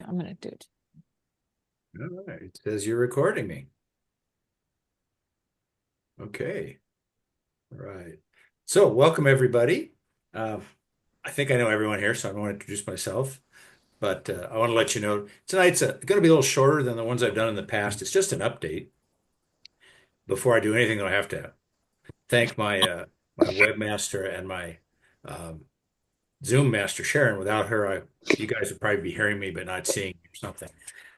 I'm going to do it. All right. It says you're recording me. Okay. All right. So welcome everybody. I think I know everyone here, so I don't want to introduce myself, but I want to let you know tonight's going to be a little shorter than the ones I've done in the past. It's just an update. Before I do anything, I have to thank my webmaster and my um, Zoom master, Sharon. Without her, you guys would probably be hearing me but not seeing me or something.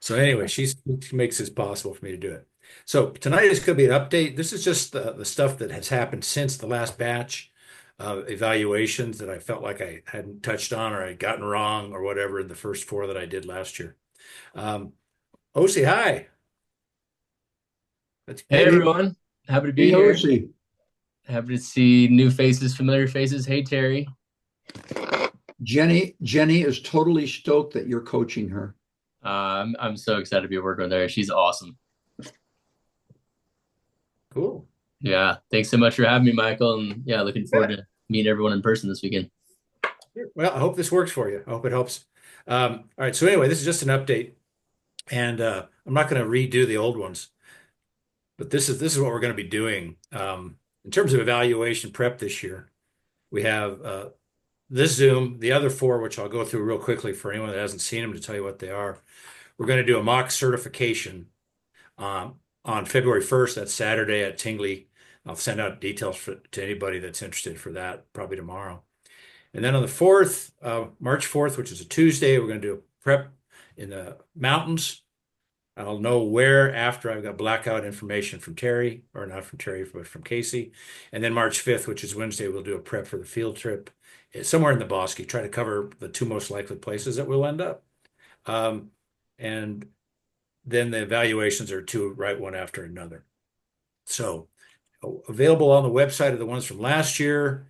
So anyway, she makes this possible for me to do it. So tonight is going to be an update. This is just the stuff that has happened since the last batch of evaluations that I felt like I hadn't touched on or I'd gotten wrong or whatever in the first four that I did last year. Um, Osi, hi. That's Hey good. everyone, happy to Hey, be here. Hoshi. Happy to see new faces, familiar faces. Hey Terry. Jenny is totally stoked that you're coaching her. I'm so excited to be working with her. She's awesome. Cool. Yeah, thanks so much for having me, Michael. And yeah, looking forward to meeting everyone in person this weekend. Well, I hope this works for you. I hope it helps. All right. So anyway, this is just an update, and I'm not going to redo the old ones, but this is what we're going to be doing in terms of evaluation prep this year. We have this Zoom, the other four, which I'll go through real quickly for anyone that hasn't seen them to tell you what they are. We're going to do a mock certification on February 1st. That's Saturday at Tingley. I'll send out details to anybody that's interested for that probably tomorrow. And then on the 4th, March 4th, which is a Tuesday, we're going to do a prep in the mountains. I'll know where after I've got blackout information from Terry, or not from Terry, but from Casey. And then March 5th, which is Wednesday, we'll do a prep for the field trip. It's somewhere in the Bosque, try to cover the two most likely places that we'll end up. And then the evaluations are two right one after another. So available on the website are the ones from last year.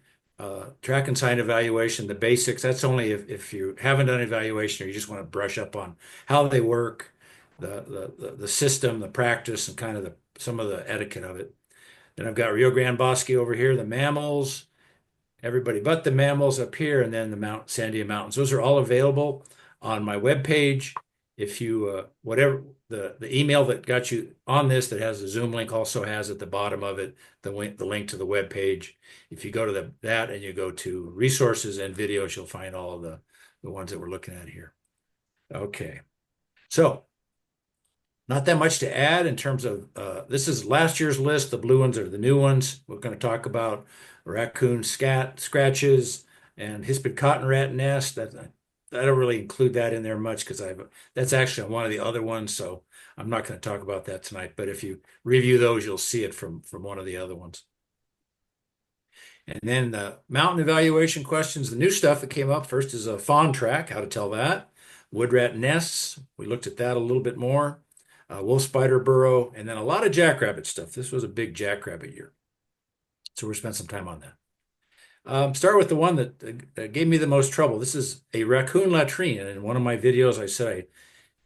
Track and sign evaluation, the basics. That's only if you haven't done evaluation or you just want to brush up on how they work, the system, the practice, and kind of some of the etiquette of it. Then I've got Rio Grande Bosque over here, the mammals, everybody but the mammals up here, and then the Mount Sandia Mountains. Those are all available on my webpage. If you whatever the email that got you on this that has the Zoom link also has at the bottom of it the link to the web page. If you go to that and you go to resources and videos, you'll find all of the ones that we're looking at here. Okay, so not that much to add in terms of this is last year's list. The blue ones are the new ones. We're going to talk about raccoon scratches and hispid cotton rat nest. That I don't really include that in there much because that's actually on one of the other ones, so I'm not going to talk about that tonight. But if you review those, you'll see it from one of the other ones. And then the mountain evaluation questions, the new stuff that came up first is a fawn track, how to tell that. Wood rat nests, we looked at that a little bit more. Wolf spider burrow, and then a lot of jackrabbit stuff. This was a big jackrabbit year. So we'll spend some time on that. Start with the one that gave me the most trouble. This is a raccoon latrine. And in one of my videos, I said I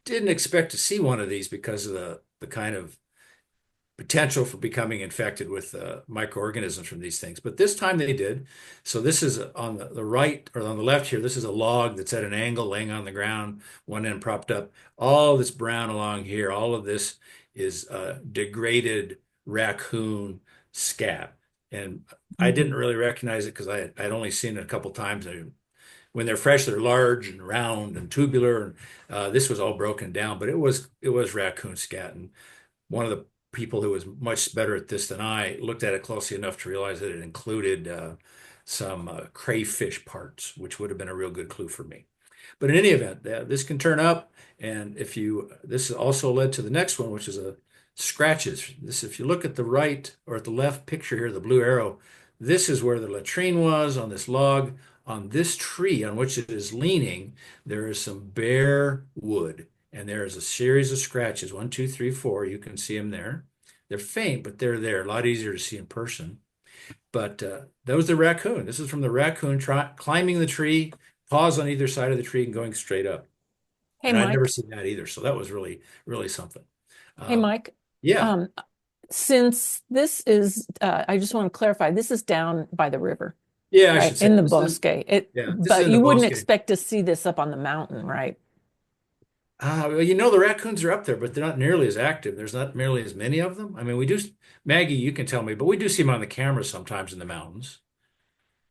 didn't expect to see one of these because of the kind of potential for becoming infected with microorganisms from these things. But this time they did. So this is on the right or on the left here. This is a log that's at an angle laying on the ground, one end propped up. All this brown along here, all of this is degraded raccoon scat. And I didn't really recognize it because I'd only seen it a couple times. When they're fresh, they're large and round and tubular. And this was all broken down, but it was raccoon scat. And one of the people who was much better at this than I looked at it closely enough to realize that it included some crayfish parts, which would have been a real good clue for me. But in any event, this can turn up, and this also led to the next one, which is scratches. This, if you look at the right or at the left picture here, the blue arrow, this is where the latrine was on this log. On this tree on which it is leaning, there is some bare wood. And there's a series of scratches, 1, 2, 3, 4. You can see them there. They're faint, but they're there. A lot easier to see in person. But that was the raccoon. This is from the raccoon climbing the tree, paws on either side of the tree and going straight up. Hey, and I'd never Mike. seen that either. So that was really, really something. Hey, Mike. Yeah. Since this is, I just want to clarify, this is down by the river, Yeah, I right? should say In the this is, Bosque. yeah, this is But in the you wouldn't Bosque. expect to see this up on the mountain, right? Well, the raccoons are up there, but they're not nearly as active. There's not nearly as many of them. I mean, we do, Maggie, you can tell me, but we do see them on the camera sometimes in the mountains,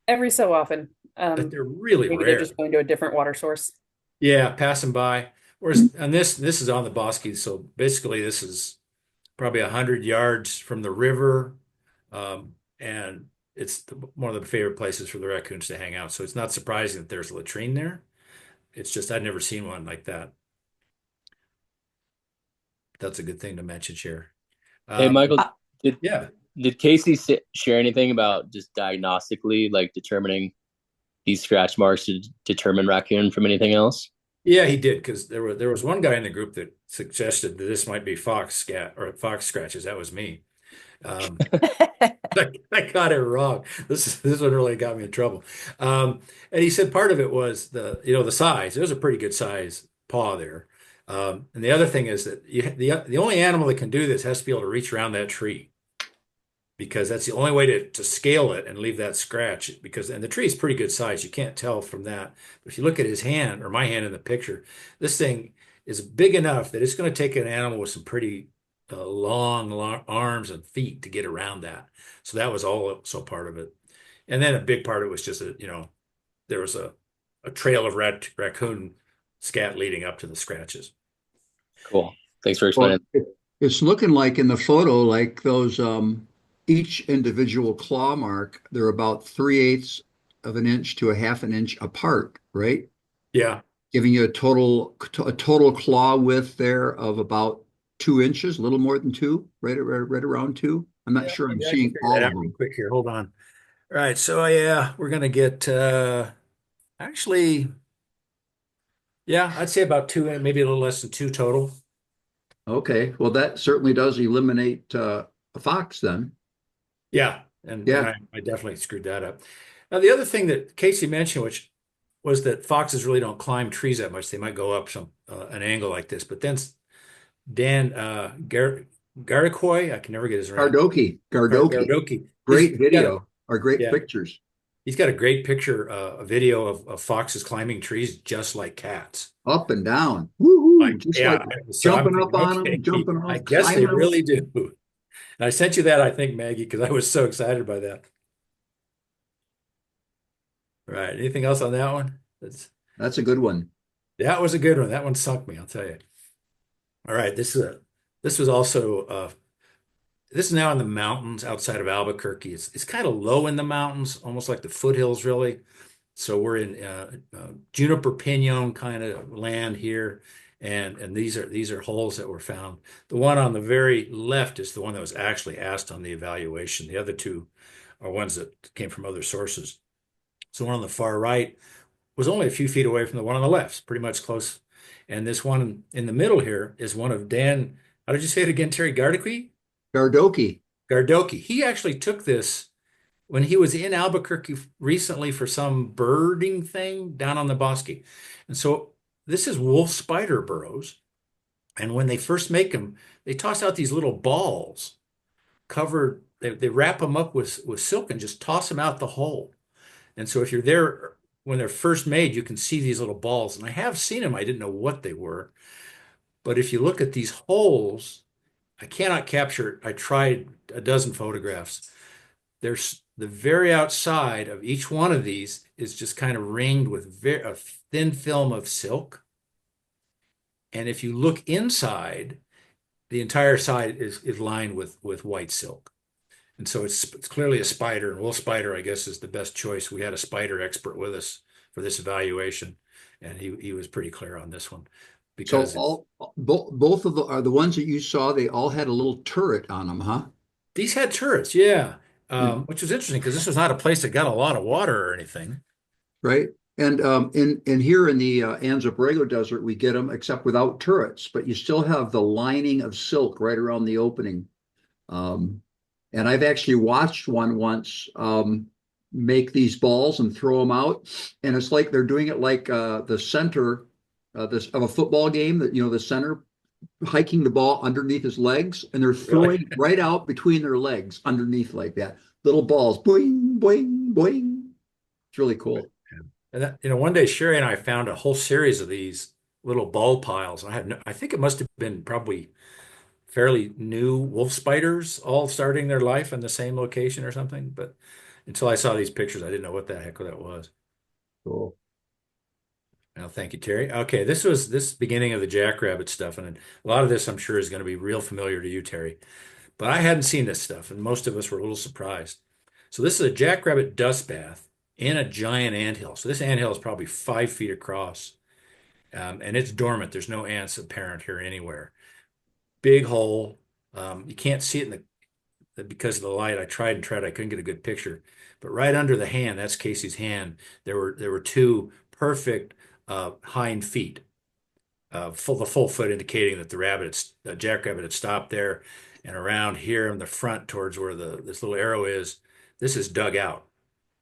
Every so often. but they're really Maybe they're rare. just going to a different water source. Yeah, passing by. Whereas, and this is on the Bosque, so basically this is probably 100 yards from the river, and it's one of the favorite places for the raccoons to hang out. So it's not surprising that there's a latrine there. It's just I'd never seen one like that. That's a good thing to mention, Chair. Hey, Michael, Uh, did Yeah, did Casey share anything about just diagnostically, like determining these scratch marks to determine raccoon from anything else? yeah, he did because there was one guy in the group that suggested that this might be fox scat or fox scratches. That was me. Um, I got it wrong. This one really got me in trouble. And he said part of it was the size. It was a pretty good size paw there. And the other thing is that the only animal that can do this has to be able to reach around that tree because that's the only way to scale it and leave that scratch and the tree is pretty good size. You can't tell from that. But if you look at his hand or my hand in the picture, this thing is big enough that it's going to take an animal with some pretty long arms and feet to get around that. So that was also part of it. And then a big part of it was just there was a trail of raccoon scat leading up to the scratches. Cool. Thanks for Well, explaining. it's looking like in the photo, like those each individual claw mark, they're about 3/8 of an inch to a half an inch apart, right? Yeah. Giving you a total claw width there of about 2 inches, a little more than two, right around two. I'm not Yeah, sure I'm maybe I can seeing figure that all out of real them. quick here. Hold on. All right, so yeah, we're gonna get actually, yeah, I'd say about two, maybe a little less than two total. Okay, well, that certainly does eliminate a fox then. Yeah, and Yeah, I definitely screwed that up. Now the other thing that Casey mentioned, which was that foxes really don't climb trees that much. They might go up an angle like this, but then Dan Garikoy, I can never get his right. Gardoki. Gardoki. Great He's got a video or great yeah, pictures. he's got a great picture, a video of foxes climbing trees just like cats. Up and down. Woohoo! Like, Just yeah, like so I'm jumping up thinking, on them, okay, jumping I off, guess they climbing them. really do. And I sent you that, I think, Maggie, because I was so excited by that. Right. Anything else on that one? That's a good one. That was a good one. That one sunk me, I'll tell you. All right. This was also this is now in the mountains outside of Albuquerque. It's kind of low in the mountains, almost like the foothills, really. So we're in juniper pinon kind of land here, and these are holes that were found. The one on the very left is the one that was actually asked on the evaluation. The other two are ones that came from other sources. So the one on the far right was only a few feet away from the one on the left, it's pretty much close. And this one in the middle here is one of Dan. How did you say it again, Terry Gardoqui? Gardoki. Gardoki. He actually took this when he was in Albuquerque recently for some birding thing down on the Bosque. And so this is wolf spider burrows. And when they first make them, they toss out these little balls covered, they wrap them up with silk and just toss them out the hole. And so if you're there when they're first made, you can see these little balls. And I have seen them. I didn't know what they were. But if you look at these holes, I cannot capture it. I tried a dozen photographs. There's the very outside of each one of these is just kind of ringed with a thin film of silk. And if you look inside, the entire side is lined with white silk. And so it's clearly a spider, and wool spider, I guess, is the best choice. We had a spider expert with us for this evaluation, and he was pretty clear on this one So because both of the ones that you saw, they all had a little turret on them, huh? these had turrets, yeah, And which was interesting because this was not a place that got a lot of water or anything. right. And in here in the Anza Desert, we get them except without turrets, but you still have the lining of silk right around the opening. Um, and I've actually watched one once make these balls and throw them out, and it's like they're doing it like the center this of a football game, that the center hiking the ball underneath his legs, and they're Really? throwing right out between their legs underneath like that. Little balls, boing, boing, boing. It's really cool. And that, one day Sherry and I found a whole series of these little ball piles. I think it must have been probably fairly new wolf spiders all starting their life in the same location or something. But until I saw these pictures, I didn't know what the heck that was. Cool. Well, thank you, Terry. Okay, this was this beginning of the jackrabbit stuff, and a lot of this I'm sure is going to be real familiar to you, Terry. But I hadn't seen this stuff, and most of us were a little surprised. So this is a jackrabbit dust bath in a giant anthill. So this anthill is probably 5 feet across, and it's dormant. There's no ants apparent here anywhere. Big hole. You can't see it in because of the light. I tried and tried. I couldn't get a good picture. But right under the hand, that's Casey's hand. There were two perfect hind feet, the full foot indicating that the jackrabbit had stopped there, and around here in the front towards where this little arrow is, this is dug out,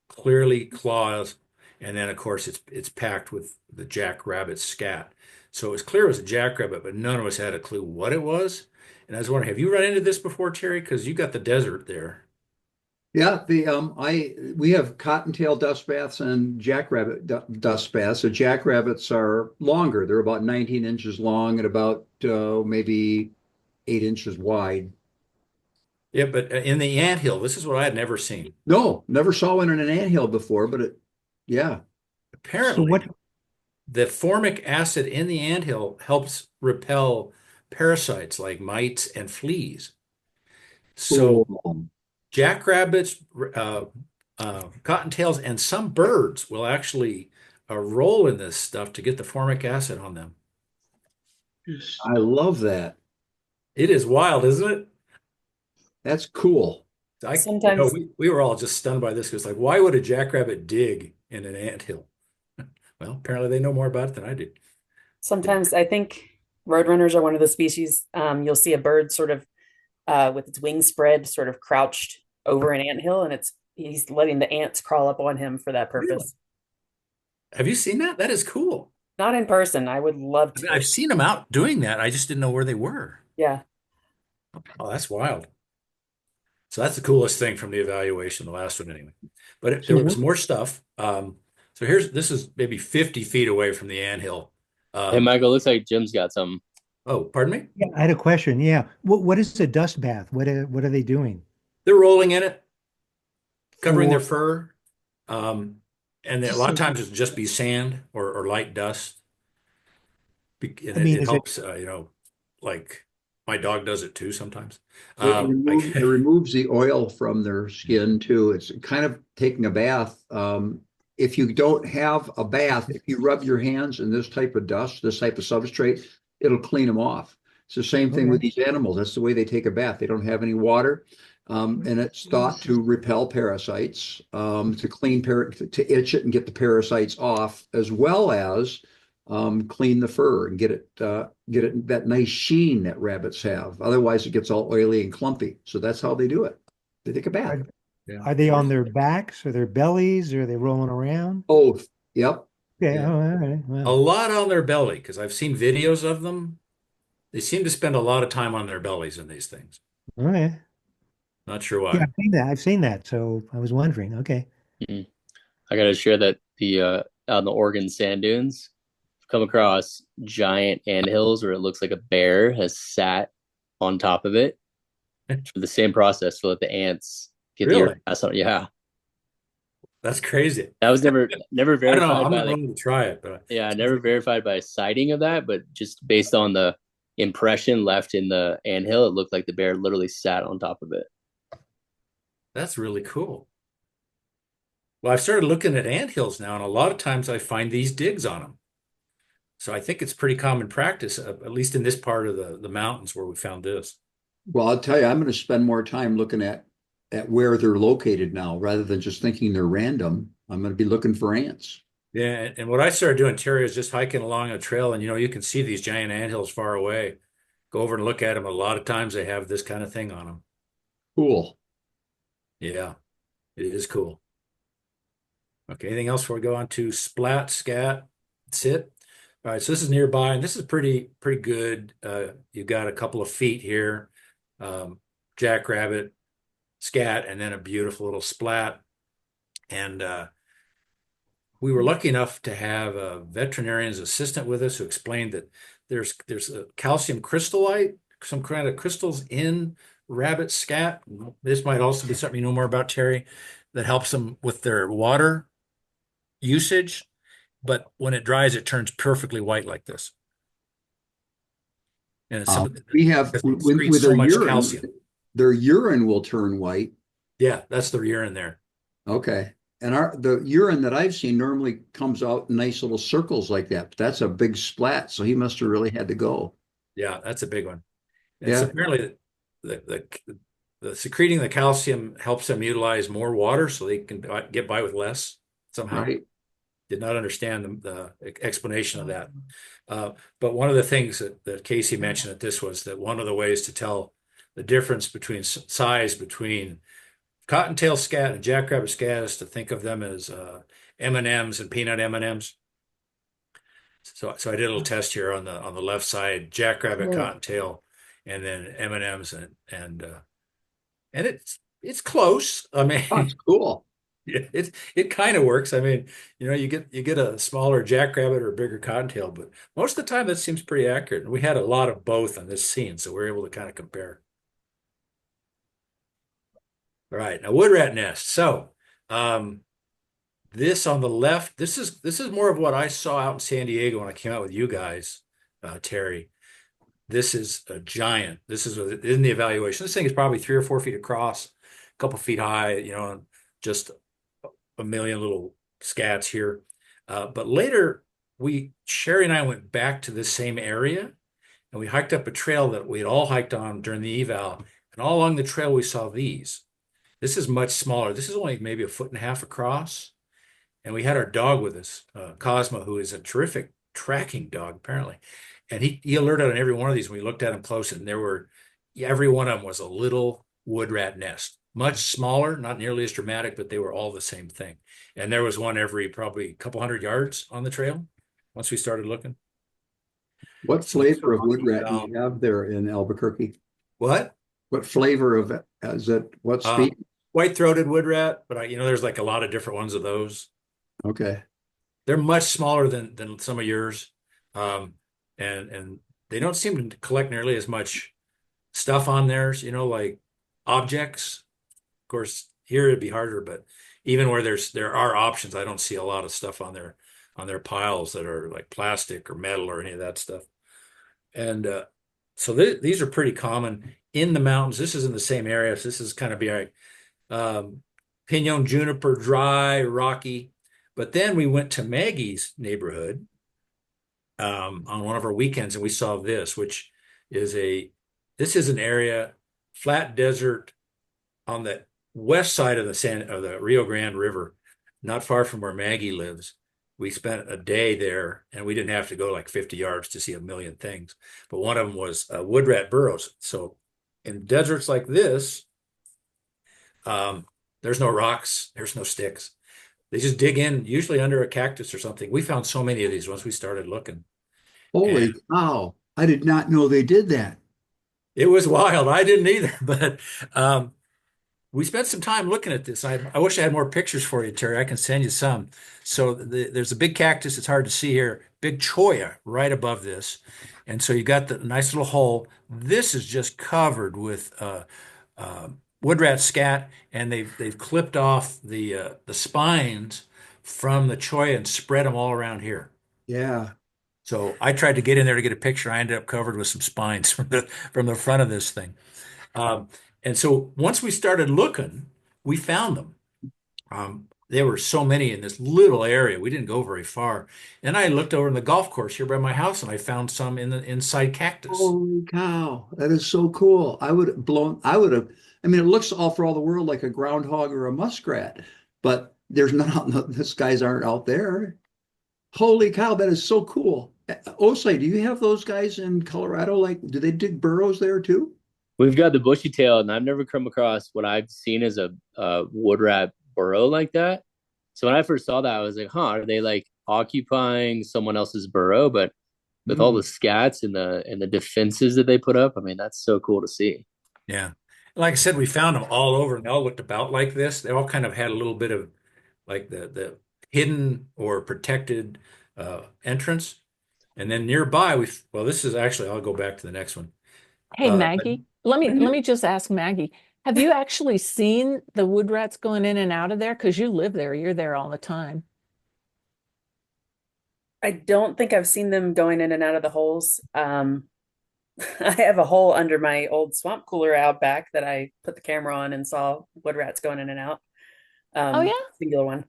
clearly claws, and then of course it's packed with the jackrabbit scat. So it was clear it was a jackrabbit, but none of us had a clue what it was. And I was wondering, have you run into this before, Terry? Because you got the desert there. Yeah, we have cottontail dust baths and jackrabbit dust baths. So jackrabbits are longer. They're about 19 inches long and about maybe 8 inches wide. Yeah, but in the anthill, this is what I had never seen. No, never saw one in an anthill before, but yeah. So what, Apparently, the formic acid in the anthill helps repel parasites like mites and fleas. So Cool. jackrabbits, cottontails, and some birds will actually roll in this stuff to get the formic acid on them. I love that. It is wild, isn't it? That's cool. Sometimes, We were all just stunned by this because, like, why would a jackrabbit dig in an anthill? Well, apparently they know more about it than I do. sometimes I think roadrunners are one of the species. You'll see a bird sort of with its wings spread, sort of crouched over an anthill, and he's letting the ants crawl up on him for that Really? purpose. Have you seen that? That is cool. Not in person. I would love I mean, to. I've seen them out doing that. I just didn't know where they were. Yeah. Oh, that's wild. So that's the coolest thing from the evaluation, the last one anyway. But so there was what, more stuff. So this is maybe 50 feet away from the anthill. Hey, Michael, looks like Jim's got some. Oh, pardon me? yeah, I had a question. Yeah. What is a dust bath? What are they doing? They're rolling in it, covering their For, fur. Um, and a lot of so, times it'll just be sand or light dust. And I mean, it is it, helps, like my dog does it too sometimes. It removes the oil from their skin too. It's kind of taking a bath. If you don't have a bath, if you rub your hands in this type of dust, this type of substrate, it'll clean them off. It's the same thing with okay. these animals. That's the way they take a bath. They don't have any water. And it's thought to repel parasites, to itch it and get the parasites off, as well as clean the fur and get it that nice sheen that rabbits have. Otherwise, it gets all oily and clumpy. So that's how they do it. They take a bath. Are, Yeah. are they on their backs or their bellies or are they rolling around? Both. Yep. Okay. Yeah. Oh, all right. A Wow. lot on their belly because I've seen videos of them. They seem to spend a lot of time on their bellies in these things. All right. Not sure Yeah, why. I've seen that. I've seen that. So I was wondering. Okay. Mhm. I gotta share that the out in the Oregon sand dunes, I've come across giant anthills where it looks like a bear has sat on top of it for the same process to let the ants get the Really? air pass on. Yeah, That's crazy. that was never I don't know. verified I'm by not like willing to try it, but yeah, never verified by a sighting of that, but just based on the impression left in the anthill, it looked like the bear literally sat on top of it. that's really cool. Well, I've started looking at anthills now, and a lot of times I find these digs on them. So I think it's pretty common practice, at least in this part of the mountains where we found this. Well, I'll tell you, I'm going to spend more time looking at where they're located now, rather than just thinking they're random. I'm going to be looking for ants. Yeah, and what I started doing, Terry, is just hiking along a trail, and you can see these giant anthills far away. Go over and look at them. A lot of times they have this kind of thing on them. Cool. Yeah, it is cool. Okay, anything else before we go on to splat, scat, sit? All right, so this is nearby, and this is pretty good. You've got a couple of feet here, jackrabbit, scat, and then a beautiful little splat. And we were lucky enough to have a veterinarian's assistant with us who explained that there's a calcium crystallite, some kind of crystals in rabbit scat. This might also be something you know more about, Terry, that helps them with their water usage. But when it dries, it turns perfectly white like this. And it's simply We have because it excretes with so their much urine, calcium. their urine will turn white. Yeah, that's the urine there. Okay. And the urine that I've seen normally comes out in nice little circles like that. But that's a big splat, so he must have really had to go. Yeah, that's a big one. And so Yeah, apparently the secreting the calcium helps them utilize more water so they can get by with less somehow. right. Did not understand the explanation of that. But one of the things that Casey mentioned at this was that one of the ways to tell the difference between size between cottontail scat and jackrabbit scat is to think of them as M&Ms and peanut M&Ms. So I did a little test here on the left side, jackrabbit, cottontail, and then M&Ms and it's close. I Oh, it's mean, cool. it kind of works. I mean, you get a smaller jackrabbit or a bigger cottontail, but most of the time that seems pretty accurate. And we had a lot of both on this scene, so we're able to kind of compare. All right, now wood rat nest. So this on the left, this is more of what I saw out in San Diego when I came out with you guys, Terry. This is a giant. This is in the evaluation. This thing is probably 3 or 4 feet across, a couple feet high, and just a million little scats here. But later, Sherry and I went back to this same area and we hiked up a trail that we had all hiked on during the eval. And all along the trail, we saw these. This is much smaller. This is only maybe a foot and a half across. And we had our dog with us, Cosmo, who is a terrific tracking dog, apparently. And he alerted on every one of these. We looked at them close, and every one of them was a little wood rat nest, much smaller, not nearly as dramatic, but they were all the same thing. And there was one every probably a couple hundred yards on the trail once we started looking. What So flavor of wood rat do you have there in Albuquerque? what? What flavor of it? Is it what Uh, species? White-throated wood rat, but there's like a lot of different ones of those. Okay. They're much smaller than some of yours, and they don't seem to collect nearly as much stuff on theirs. Like objects. Of course, here it'd be harder, but even where there are options, I don't see a lot of stuff on their piles that are like plastic or metal or any of that stuff. And so these are pretty common in the mountains. This is in the same area. So this is kind of be like pinon juniper, dry, rocky. But then we went to Maggie's neighborhood on one of our weekends, and we saw this, which is this is an area, flat desert on the west side of the Rio Grande River, not far from where Maggie lives. We spent a day there, and we didn't have to go like 50 yards to see a million things. But one of them was wood rat burrows. So in deserts like this, there's no rocks, there's no sticks. They just dig in, usually under a cactus or something. We found so many of these once we started looking. Holy And cow. I did not know they did that. it was wild. I didn't either, but we spent some time looking at this. I wish I had more pictures for you, Terry. I can send you some. So there's a big cactus. It's hard to see here. Big cholla right above this. And so you got the nice little hole. This is just covered with wood rat scat, and they've clipped off the spines from the cholla and spread them all around here. Yeah. So I tried to get in there to get a picture. I ended up covered with some spines from the front of this thing. Um, and so once we started looking, we found them. There were so many in this little area. We didn't go very far. And I looked over in the golf course here by my house, and I found some in the inside cactus. Holy cow. That is so cool. I mean, it looks all for all the world like a groundhog or a muskrat, but there's not, these guys aren't out there. Holy cow, that is so cool. Osei, do you have those guys in Colorado? Like, do they dig burrows there too? We've got the bushy tail, and I've never come across what I've seen as a wood rat burrow like that. So when I first saw that, I was like, huh, are they like occupying someone else's burrow? But with all Hmm. the scats and the defenses that they put up, I mean, that's so cool to see. Yeah. Like I said, we found them all over, and they all looked about like this. They all kind of had a little bit of like the hidden or protected entrance. And then nearby, well, this is actually, I'll go back to the next one. Hey, But Maggie, let Mhm. me just ask Maggie, have you actually seen the wood rats going in and out of there? Because you live there, you're there all the time. I don't think I've seen them going in and out of the holes. I have a hole under my old swamp cooler out back that I put the camera on and saw wood rats going in and out. Oh yeah? Singular one.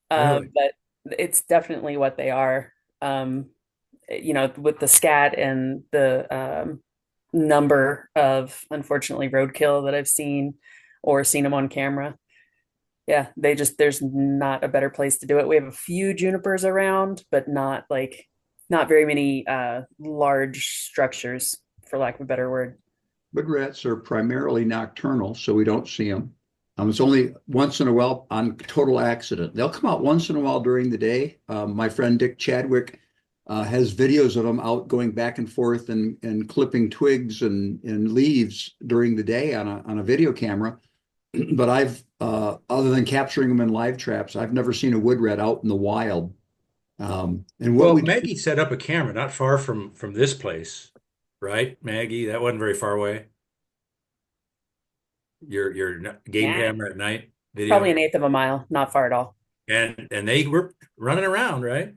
really, But it's definitely what they are. With the scat and the number of unfortunately roadkill that I've seen or seen them on camera. Yeah, there's not a better place to do it. We have a few junipers around, but not very many large structures, for lack of a better word. Wood rats are primarily nocturnal, so we don't see them. It's only once in a while on total accident. They'll come out once in a while during the day. My friend Dick Chadwick has videos of them out going back and forth and clipping twigs and leaves during the day on a video camera. But other than capturing them in live traps, I've never seen a wood rat out in the wild. And what well, we Maggie set up a camera not far from this place, right, Maggie? That wasn't very far away. Your game Yeah, camera at night probably video, an eighth of a mile, not far at all. and they were running around, right?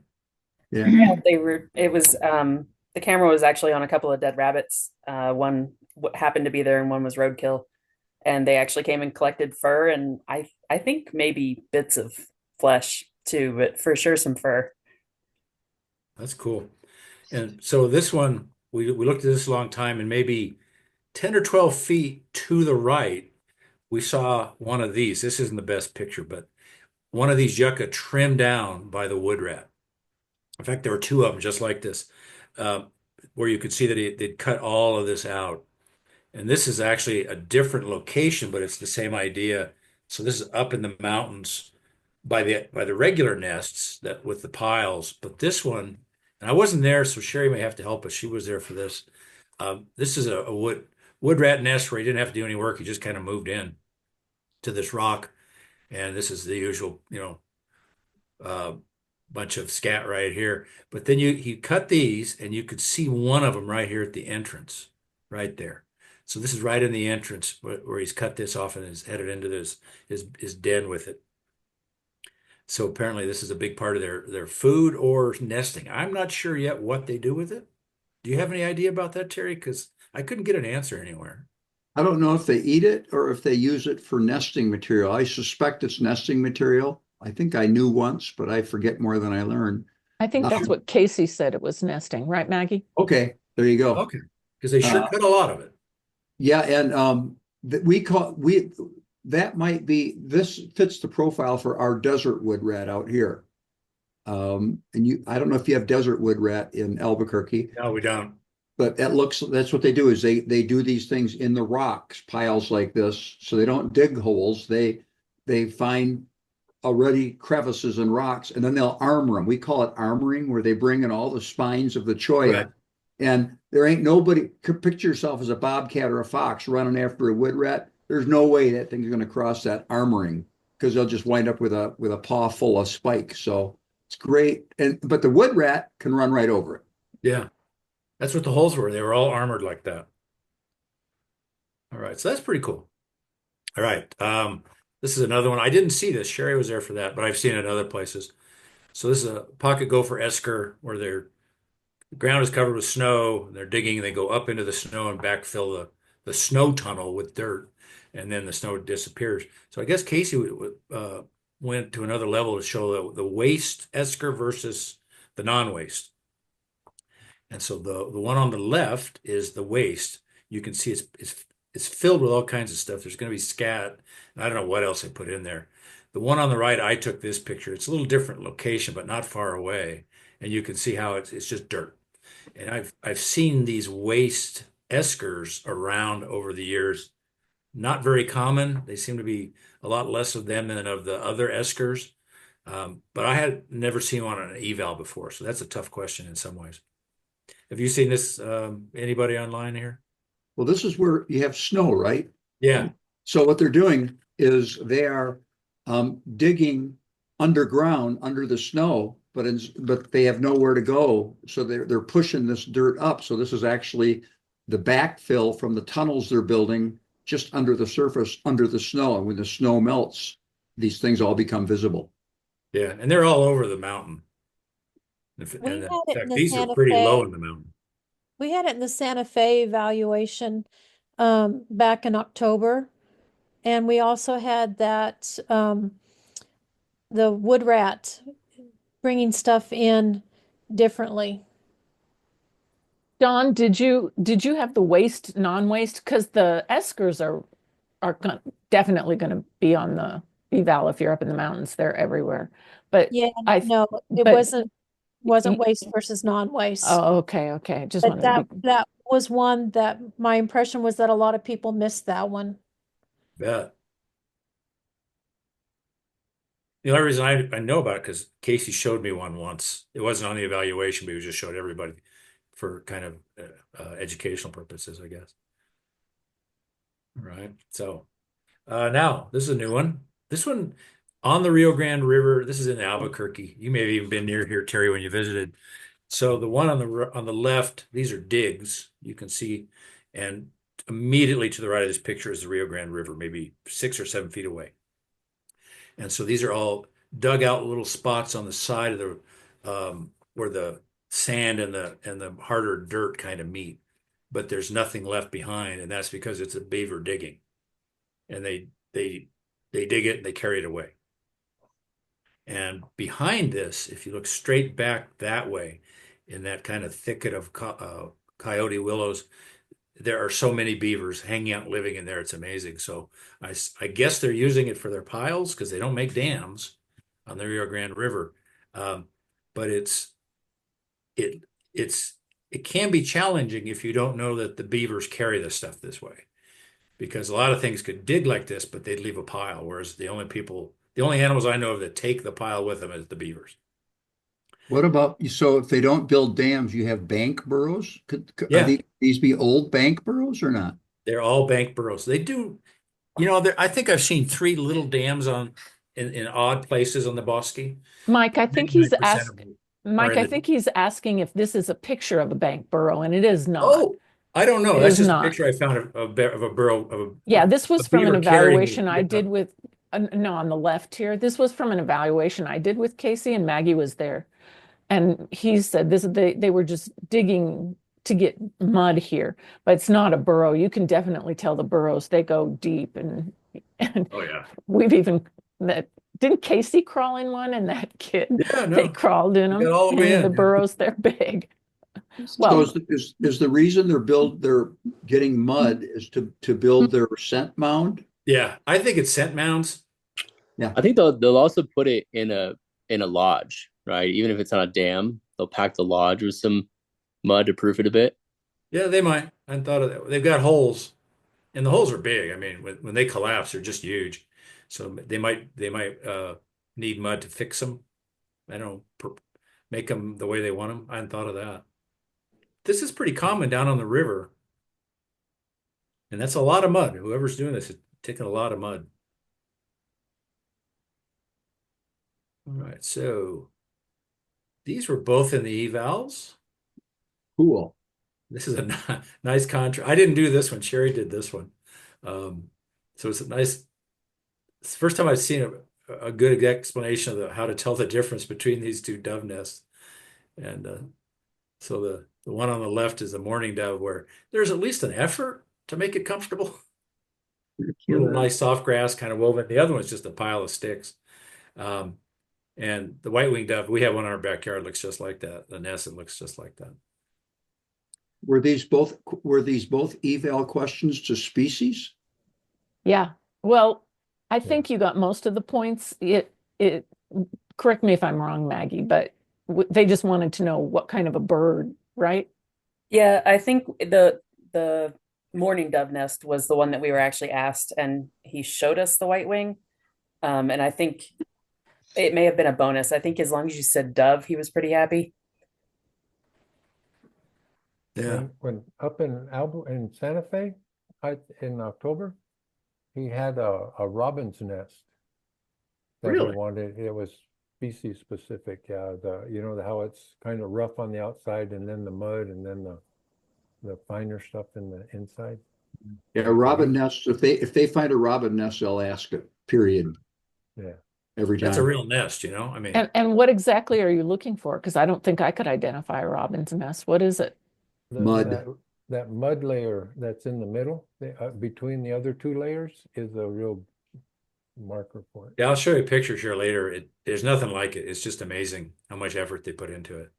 yeah. It was the camera was actually on a couple of dead rabbits. One happened to be there and one was roadkill. And they actually came and collected fur and I think maybe bits of flesh too, but for sure some fur. That's cool. And so this one, we looked at this a long time, and maybe 10 or 12 feet to the right, we saw one of these. This isn't the best picture, but one of these yucca trimmed down by the wood rat. In fact, there were two of them just like this, uh, where you could see that they'd cut all of this out. And this is actually a different location, but it's the same idea. So this is up in the mountains by the regular nests that with the piles, but this one, and I wasn't there, so Sherry may have to help us. She was there for this. This is a wood rat nest where he didn't have to do any work. He just kind of moved in to this rock, and this is the usual, uh, bunch of scat right here. But then he cut these, and you could see one of them right here at the entrance, right there. So this is right in the entrance where he's cut this off and is headed into his den with it. So apparently this is a big part of their food or nesting. I'm not sure yet what they do with it. Do you have any idea about that, Terry? Because I couldn't get an answer anywhere. I don't know if they eat it or if they use it for nesting material. I suspect it's nesting material. I think I knew once, but I forget more than I learn. I think that's what Casey said it was nesting, right, Maggie? Okay, there you go. Okay. Because they sure Uh, cut a lot of it. yeah, and that might be this fits the profile for our desert wood rat out here. And I don't know if you have desert wood rat in Albuquerque, No, we don't. but that's what they do is they do these things in the rocks, piles like this. So they don't dig holes. They find already crevices and rocks, and then they'll armor them. We call it armoring, where they bring in all the spines of the cholla. Right. And there ain't nobody, picture yourself as a bobcat or a fox running after a wood rat. There's no way that thing's going to cross that armoring because they'll just wind up with a paw full of spikes. So it's great. But the wood rat can run right over it. Yeah. That's what the holes were. They were all armored like that. All right. So that's pretty cool. All right. This is another one. I didn't see this. Sherry was there for that, but I've seen it in other places. So this is a pocket gopher esker where the ground is covered with snow. And they're digging and they go up into the snow and backfill the snow tunnel with dirt, and then the snow disappears. So I guess Casey went to another level to show the waste esker versus the non-waste. And so the one on the left is the waste. You can see it's filled with all kinds of stuff. There's going to be scat, and I don't know what else I put in there. The one on the right, I took this picture. It's a little different location, but not far away, and you can see how it's just dirt. And I've seen these waste eskers around over the years. Not very common. They seem to be a lot less of them than of the other eskers. But I had never seen one on an eval before, so that's a tough question in some ways. Have you seen this? Anybody online here? Well, this is where you have snow, right? Yeah. So what they're doing is they are digging underground under the snow, but they have nowhere to go. So they're pushing this dirt up. So this is actually the backfill from the tunnels they're building just under the surface, under the snow. And when the snow melts, these things all become visible. Yeah, and they're all over the mountain. We And in had it in fact, the these are Santa pretty Fe. low in the mountain. We had it in the Santa Fe evaluation back in October. And we also had that the wood rat bringing stuff in differently. Don, did you have the waste, non-waste? Because the Eskers definitely going to be on the eval if you're up in the mountains. They're everywhere. But Yeah, I no, it but wasn't waste versus non-waste. oh, okay. Just But wanted to be that was one that my impression was that a lot of people missed that one. Yeah. The only reason I know about it because Casey showed me one once. It wasn't on the evaluation, but he just showed everybody for kind of educational purposes, I guess. All right. So now this is a new one. This one on the Rio Grande River. This is in Albuquerque. You may have even been near here, Terry, when you visited. So the one on the left, these are digs. You can see, and immediately to the right of this picture is the Rio Grande River, maybe 6 or 7 feet away. And so these are all dug out little spots on the side of the where the sand and the harder dirt kind of meet, but there's nothing left behind, and that's because it's a beaver digging, and they dig it and they carry it away. And behind this, if you look straight back that way, in that kind of thicket of coyote willows, there are so many beavers hanging out, living in there. It's amazing. So I guess they're using it for their piles because they don't make dams on the Rio Grande River. But it it can be challenging if you don't know that the beavers carry this stuff this way, because a lot of things could dig like this, but they'd leave a pile. Whereas the only animals I know of that take the pile with them is the beavers. What about, so if they don't build dams, you have bank burrows? Are Yeah, these be old bank burrows or not? they're all bank burrows. They do, I think I've seen 3 little dams in odd places on the Bosque. Mike, I think he's 99% of asked them are Mike, in I the. think he's asking if this is a picture of a bank burrow, and it is not. Oh, I don't know. It That's is just a not. picture I found of a burrow Yeah, this a was from an beaver carrying evaluation I it. did with, no, on the left here. This was from an evaluation I did with Casey, and Maggie was there. And he said they were just digging to get mud here, but it's not a burrow. You can definitely tell the burrows, they go deep, and Oh yeah. we've even that didn't Casey crawl in one, and that kid Yeah, they no. crawled in You them, got all the way and the in. Yeah. burrows, they're big. So Well, is the reason they're getting mud is to build their scent mound? Yeah, I think it's scent mounds. Yeah. I think they'll also put it in a lodge, right? Even if it's not a dam, they'll pack the lodge with some mud to proof it a bit. Yeah, they might. I hadn't thought of that. They've got holes, and the holes are big. I mean, when they collapse, they're just huge. So they might need mud to fix them. I don't know, make them the way they want them. I hadn't thought of that. This is pretty common down on the river, and that's a lot of mud. Whoever's doing this is taking a lot of mud. All right, so these were both in the evals. Cool. This is a nice contrast. I didn't do this one. Sherry did this one. So it's a nice. It's the first time I've seen a good explanation of how to tell the difference between these two dove nests. And so the one on the left is the mourning dove, where there's at least an effort to make it comfortable. Little nice soft grass kind of woven. The other one's just a pile of sticks. And the white-winged dove, we have one in our backyard, looks just like that. The nest, it looks just like that. Were these both eval questions to species? yeah. Well, I think you got most of the points. It correct me if I'm wrong, Maggie, but they just wanted to know what kind of a bird, right? Yeah, I think the mourning dove nest was the one that we were actually asked, and he showed us the white wing. And I think it may have been a bonus. I think as long as you said dove, he was pretty happy. Yeah. When up in Santa Fe, in October, he had a robin's nest that he Really? wanted. It was species specific. Yeah, how it's kind of rough on the outside and then the mud and then the finer stuff in the inside. Yeah, robin nests, if they find a robin nest, they'll ask it, period, Yeah. every That's a time. real nest, you know? I mean, And what exactly are you looking for? Because I don't think I could identify a robin's nest. What is it? Mud. That mud layer that's in the middle, between the other two layers, is a real marker for it. yeah, I'll show you pictures here later. There's nothing like it. It's just amazing how much effort they put into it.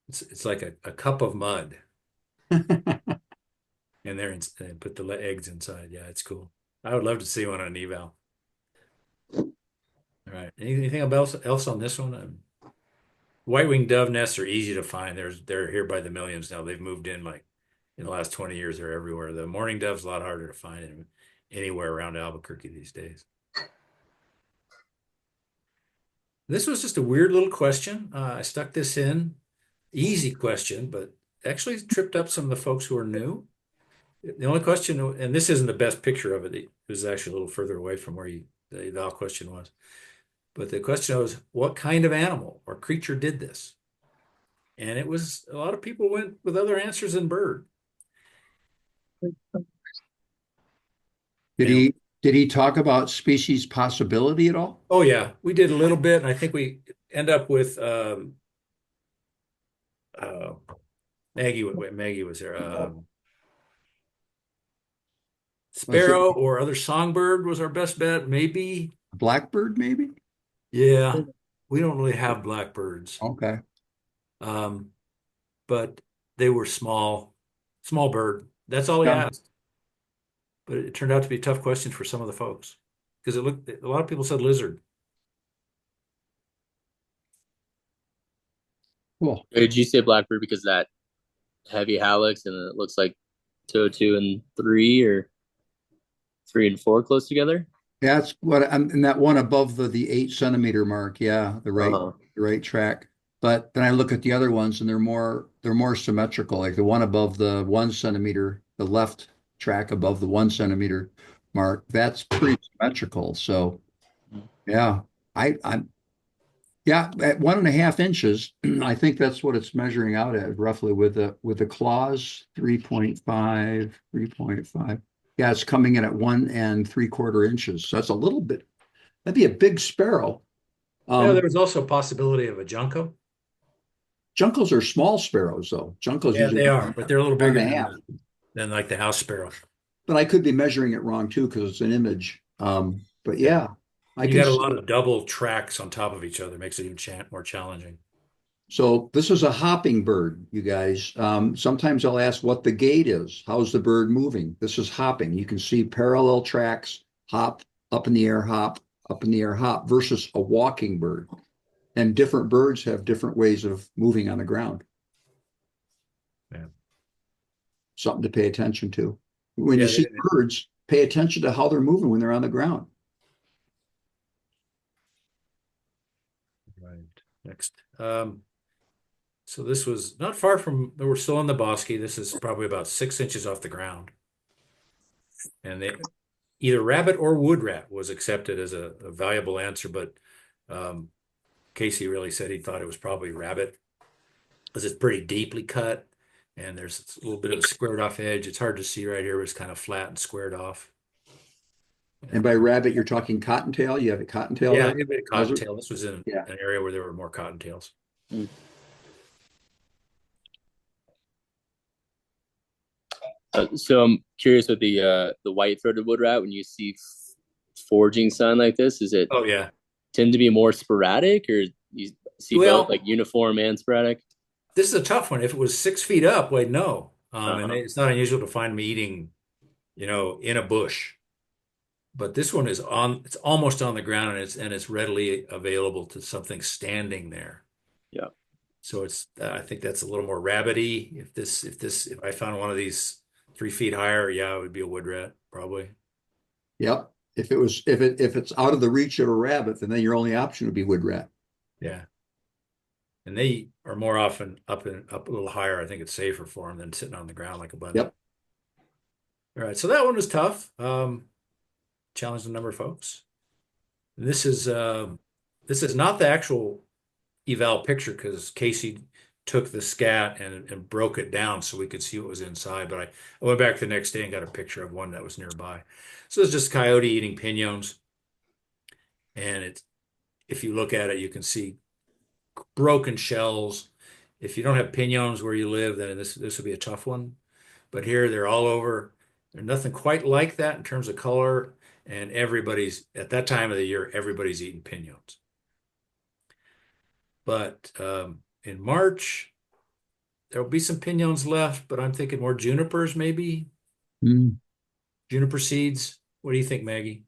It's like a cup of mud, and they put the eggs inside. Yeah, it's cool. I would love to see one on an eval. All right. Anything else on this one? White-winged dove nests are easy to find. They're here by the millions now. They've moved in like in the last 20 years. They're everywhere. The mourning dove's a lot harder to find anywhere around Albuquerque these days. This was just a weird little question. I stuck this in. Easy question, but actually tripped up some of the folks who are new. The only question, and this isn't the best picture of it. It was actually a little further away from where the eval question was. But the question was, what kind of animal or creature did this? And it was a lot of people went with other answers than bird. Did he talk about species possibility at all? Oh yeah, we did a little bit, and I think we end up with Maggie. Maggie was there. Sparrow or other songbird was our best bet. Maybe Blackbird, maybe? yeah. We don't really have blackbirds, Okay. but they were small bird. That's all he Yeah. asked. But it turned out to be a tough question for some of the folks because a lot of people said lizard. Cool. Did you say blackbird because of that heavy hallux and it looks like 202 and 3 or 3 and 4 close together? That's what I'm, and that one above the 8 centimeter mark. Yeah, the right track. But then I look at the other ones and they're more symmetrical. Like the one above the 1 centimeter, the left track above the 1 centimeter mark, that's pretty symmetrical. So yeah, I'm yeah, at 1.5 inches, I think that's what it's measuring out at roughly with the claws, 3.5, 3.5. Yeah, it's coming in at 1 3/4 inches. So that's a little bit, that'd be a big sparrow. Yeah, there was also a possibility of a junco. Juncos are small sparrows, though. Juncos Yeah, usually they are, but they're a little one bigger and a half. than like the house sparrow. But I could be measuring it wrong too because it's an image. But yeah, I You can got a see. lot of double tracks on top of each other, makes it even more challenging. So this is a hopping bird, you guys. Sometimes I'll ask what the gait is. How's the bird moving? This is hopping. You can see parallel tracks, hop, up in the air, hop, up in the air, hop, versus a walking bird. And different birds have different ways of moving on the ground. Yeah. Something to pay attention to. When Yeah, you see birds, pay attention to how they're moving when they're on the ground. Right. Next. So this was not far from, we're still in the bosque. This is probably about 6 inches off the ground. And either rabbit or wood rat was accepted as a valuable answer, but Casey really said he thought it was probably rabbit because it's pretty deeply cut and there's a little bit of a squared off edge. It's hard to see right here. It's kind of flat and squared off. And by rabbit, you're talking cottontail. You have a cottontail. Yeah, there? a cottontail. This was in Yeah. an area where there were more cottontails. So I'm curious with the white-throated wood rat, when you see foraging sign like this, is it Oh yeah. tend to be more sporadic, or you see both like uniform and sporadic? This is a tough one. If it was 6 feet up, wait, no. And it's not unusual to find them eating, in a bush. But this one it's almost on the ground and it's readily available to something standing there. Yeah. So I think that's a little more rabbity. If I found one of these 3 feet higher, yeah, it would be a wood rat, probably. Yep. If it's out of the reach of a rabbit, then your only option would be wood rat. Yeah. And they are more often up a little higher. I think it's safer for them than sitting on the ground like a bunny. Yep. All right. So that one was challenged a number of folks. This this is not the actual eval picture because Casey took the scat and broke it down so we could see what was inside. But I went back the next day and got a picture of one that was nearby. So it's just coyote eating piñons. And if you look at it, you can see broken shells. If you don't have piñons where you live, then this would be a tough one. But here they're all over. There's nothing quite like that in terms of color. And everybody's at that time of the year, everybody's eating piñons. But in March, there'll be some piñons left, but I'm thinking more junipers, maybe Mm. juniper seeds. What do you think, Maggie?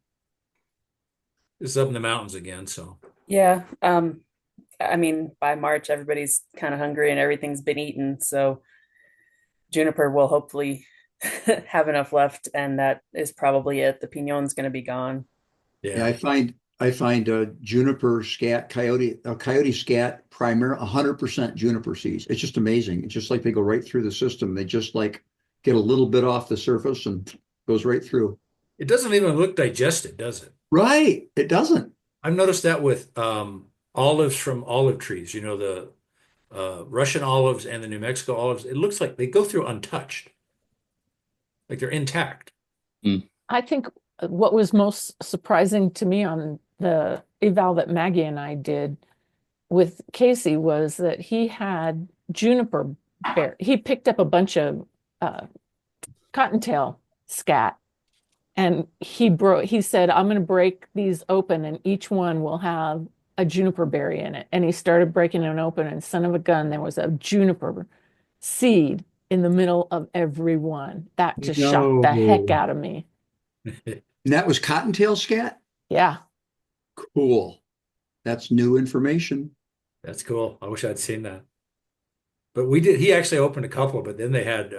This is up in the mountains again, so Yeah. I mean, by March, everybody's kind of hungry and everything's been eaten. So juniper will hopefully have enough left, and that is probably it. The piñon's going to be gone. Yeah, yeah. I find juniper scat, coyote scat primer, 100% juniper seeds. It's just amazing. It's just like they go right through the system. They just like get a little bit off the surface and goes right through. It doesn't even look digested, does it? Right. It doesn't. I've noticed that with olives from olive trees, the Russian olives and the New Mexico olives. It looks like they go through untouched, like they're intact. I think what was most surprising to me on the eval that Maggie and I did with Casey was that he had juniper bear. He picked up a bunch of cottontail scat, and he said, I'm going to break these open and each one will have a juniper berry in it. And he started breaking it open, and son of a gun, there was a juniper seed in the middle of every one. That just shocked the heck No. out of me. And that was cottontail scat? Yeah. Cool. That's new information. That's cool. I wish I'd seen that. But he actually opened a couple, but then they had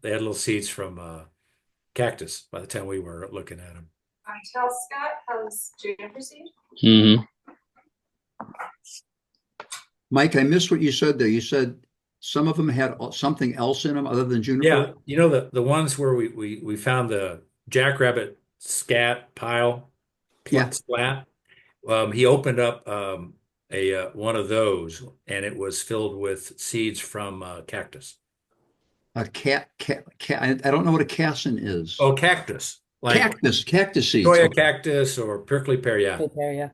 little seeds from cactus by the time we were looking at them. Tell Scott has juniper seed. Mm-hmm. Mike, I missed what you said there. You said some of them had something else in them other than juniper? Yeah, the ones where we found the jackrabbit scat pile, Yeah. splat. He opened up a one of those, and it was filled with seeds from cactus. A I don't know what a cassin is. Oh, cactus, like Cactus seeds. Goya Okay. cactus or prickly pear. Yeah. Right there, yeah.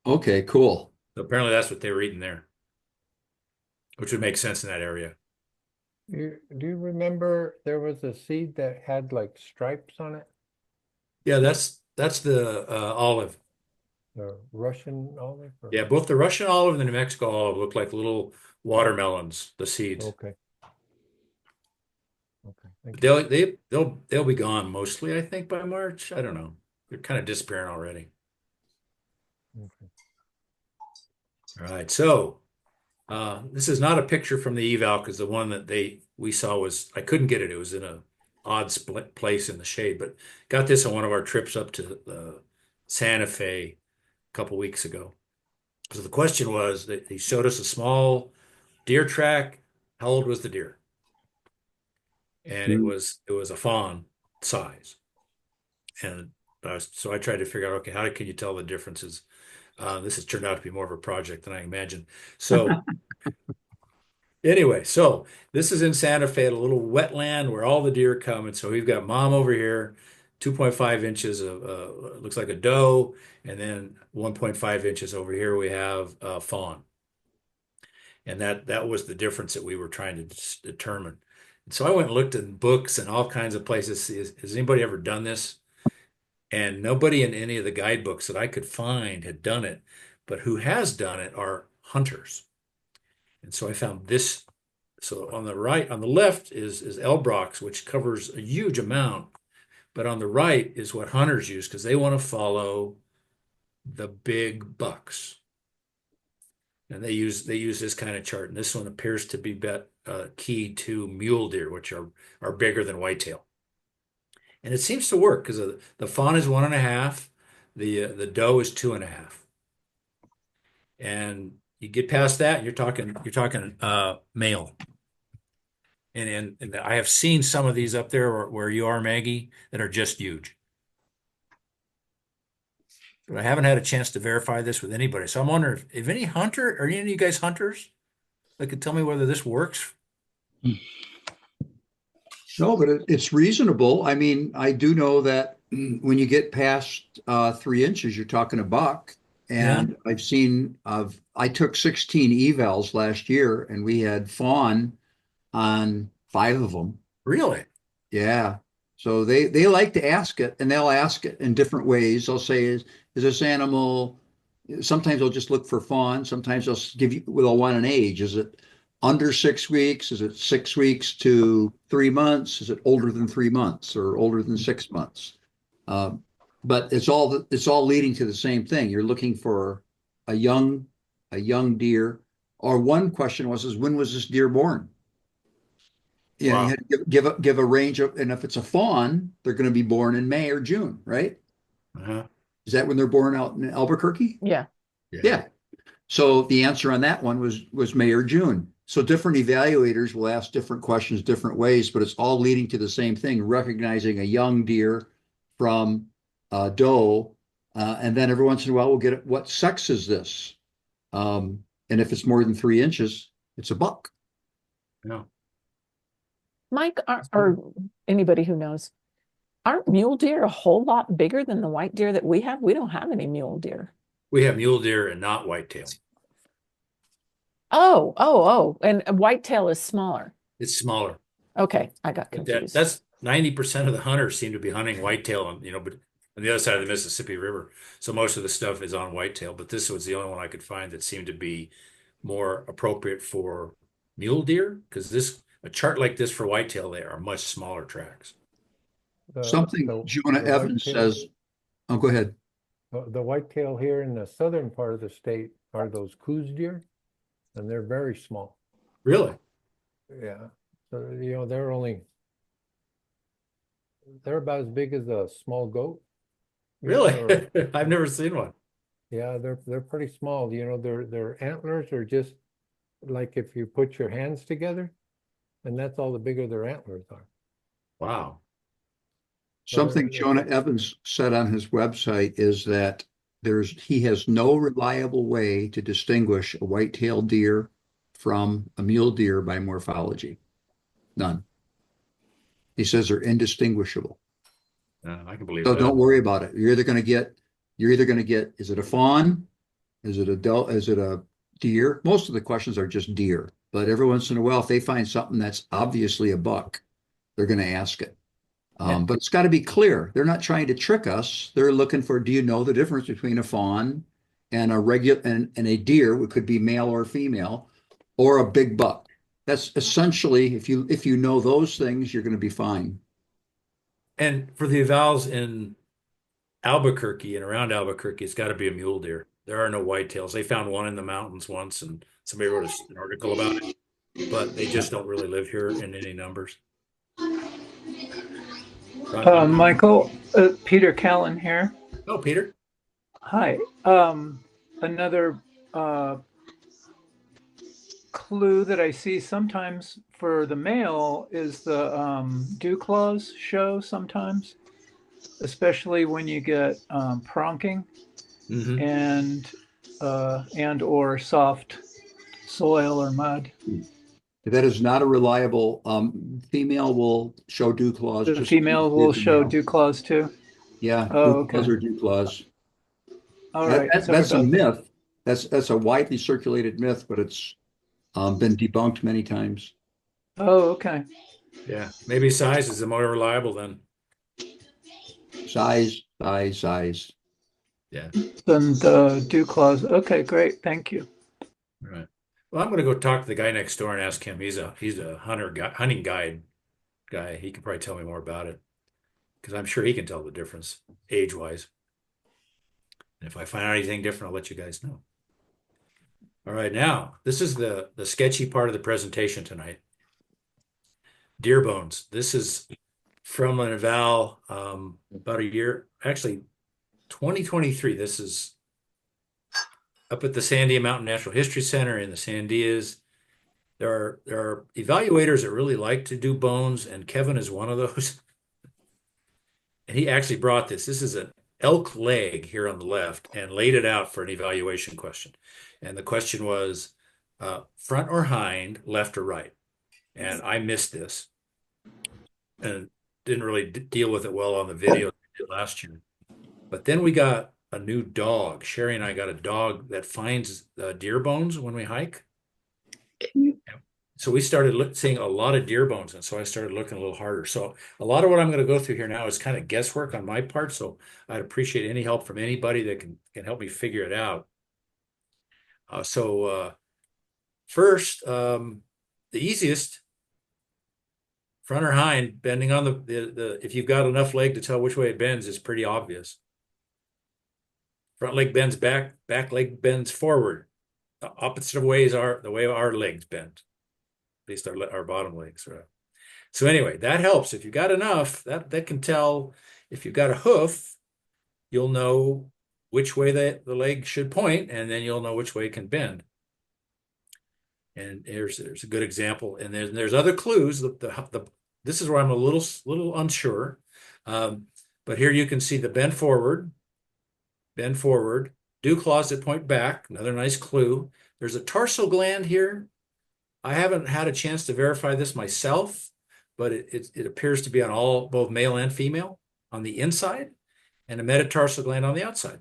Okay, cool. So apparently that's what they were eating there, which would make sense in that area. Do you remember there was a seed that had like stripes on it? Yeah, that's the olive. The Russian olive? Yeah, both the Russian olive and the New Mexico olive look like little watermelons, the seeds. Okay. Okay. Thank you. They'll be gone mostly, I think, by March. I don't know. They're kind of disappearing already. Okay. All right, so this is not a picture from the eval because the one that we saw was I couldn't get it. It was in a odd split place in the shade, but got this on one of our trips up to Santa Fe a couple weeks ago. So the question was that he showed us a small deer track. How old was the deer? And it was a fawn size. And so I tried to figure out, okay, how can you tell the differences? This has turned out to be more of a project than I imagined. So anyway, so this is in Santa Fe, at a little wetland where all the deer come. And so we've got mom over here, 2.5 inches of looks like a doe, and then 1.5 inches over here we have fawn. And that was the difference that we were trying to determine. And so I went and looked in books and all kinds of places. Has anybody ever done this? And nobody in any of the guidebooks that I could find had done it, but who has done it are hunters. And so I found this. So on the left is Elbrox, which covers a huge amount, but on the right is what hunters use because they want to follow the big bucks. And they use this kind of chart. And this one appears to be key to mule deer, which are bigger than whitetail. And it seems to work because the fawn is 1.5, the doe is 2.5. And you get past that, you're talking male. And I have seen some of these up there where you are, Maggie, that are just huge. I haven't had a chance to verify this with anybody. So I'm wondering if any hunter, are any of you guys hunters that could tell me whether this works? No, but it's reasonable. I mean, I do know that when you get past 3 inches, you're talking a buck. Yeah, And I've seen I took 16 evals last year, and we had fawn on 5 of them. really? Yeah. So they like to ask it, and they'll ask it in different ways. They'll say, is this animal? Sometimes they'll just look for fawn. Sometimes they'll want an age. Is it under 6 weeks? Is it 6 weeks to 3 months? Is it older than 3 months or older than 6 months? Um, but it's all leading to the same thing. You're looking for a young a young deer. Or one question is when was this deer born? Yeah, you Wow. had to give a range of, and if it's a fawn, they're going to be born in May or June, right? Uh-huh. Is that when they're born out in Albuquerque? Yeah. Yeah. Yeah. So the answer on that one was May or June. So different evaluators will ask different questions different ways, but it's all leading to the same thing, recognizing a young deer from a doe. And then every once in a while we'll get it, what sex is this? And if it's more than 3 inches, it's a buck. No. Mike, or anybody who knows, aren't mule deer a whole lot bigger than the white deer that we have? We don't have any mule deer. We have mule deer and not whitetail. Oh, and a whitetail is smaller. It's smaller. Okay, I got But confused. that's 90% of the hunters seem to be hunting whitetail on, but on the other side of the Mississippi River. So most of the stuff is on whitetail, but this was the only one I could find that seemed to be more appropriate for mule deer, because a chart like this for whitetail, they are much smaller tracks. Something Jonah Evans says, oh, go ahead. The whitetail here in the southern part of the state are those Coues deer, and they're very small. Really? Yeah. So, they're about as big as a small goat. Really? Or, I've never seen one. yeah, they're pretty small. Their antlers are just like if you put your hands together, and that's all the bigger their antlers are. Wow. Something Jonah Evans said on his website is that he has no reliable way to distinguish a white-tailed deer from a mule deer by morphology. None. He says they're indistinguishable. I can believe So that. don't worry about it. You're either going to get, is it a fawn? Is it a deer? Most of the questions are just deer, but every once in a while, if they find something that's obviously a buck, they're going to ask it. But it's got to be clear. They're not trying to trick us. They're looking for, do you know the difference between a fawn and a deer, which could be male or female, or a big buck? That's essentially, if you know those things, you're going to be fine. And for the evals in Albuquerque and around Albuquerque, it's got to be a mule deer. There are no whitetails. They found one in the mountains once, and somebody wrote an article about it, but they just don't really live here in any numbers. Michael, Peter Callan here. Oh, Peter. Hi. Another clue that I see sometimes for the male is the dew claws show sometimes, especially when you get pronking and or soft soil or mud. That is not a reliable. Female will show dew claws. The female will show dew claws too. Yeah. Oh, dew claws okay. are dew claws. All right. That's a myth. That's a widely circulated myth, but it's been debunked many times. Oh, okay. Yeah, maybe size is the more reliable then. Size. Yeah. Then the dew claws. Okay, great. Thank you. All right. Well, I'm going to go talk to the guy next door and ask him. He's a hunting guide guy. He can probably tell me more about it because I'm sure he can tell the difference age-wise. And if I find out anything different, I'll let you guys know. All right, now this is the sketchy part of the presentation tonight. Deer bones. This is from an eval about a year, actually 2023. This is up at the Sandia Mountain Natural History Center in the Sandias. There are evaluators that really like to do bones, and Kevin is one of those. And he actually brought this. This is an elk leg here on the left and laid it out for an evaluation question. And the question was front or hind, left or right. And I missed this and didn't really deal with it well on the video we did last year. But then we got a new dog. Sherry and I got a dog that finds deer bones when we hike. So we started seeing a lot of deer bones, and so I started looking a little harder. So a lot of what I'm going to go through here now is kind of guesswork on my part. So I'd appreciate any help from anybody that can help me figure it out. First, the easiest, front or hind, bending on the if you've got enough leg to tell which way it bends is pretty obvious. Front leg bends back, back leg bends forward. The opposite of ways are the way our legs bend, at least our bottom legs. Right? So anyway, that helps. If you've got enough, that can tell. If you've got a hoof, you'll know which way the leg should point, and then you'll know which way it can bend. And there's a good example. And there's other clues. This is where I'm a little unsure. But here you can see the bend forward, dew claws that point back, another nice clue. There's a tarsal gland here. I haven't had a chance to verify this myself, but it appears to be on both male and female on the inside, and a metatarsal gland on the outside.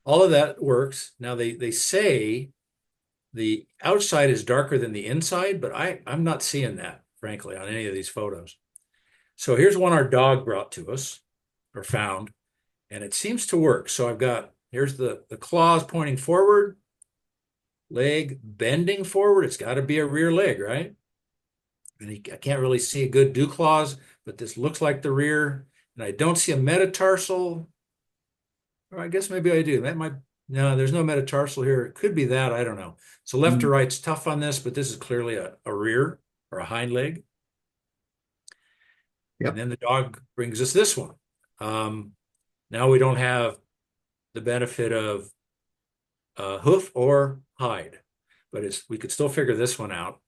All of that works. Now they say the outside is darker than the inside, but I'm not seeing that, frankly, on any of these photos. So here's one our dog brought to us or found, and it seems to work. So here's the claws pointing forward, leg bending forward. It's got to be a rear leg, right? And I can't really see a good dew claws, but this looks like the rear. And I don't see a metatarsal. Or I guess maybe I do. No, there's no metatarsal here. It could be that. I don't know. So left to right's tough on this, but this is clearly a rear or a hind leg. Yep. And then the dog brings us this one. Now we don't have the benefit of hoof or hide, but we could still figure this one out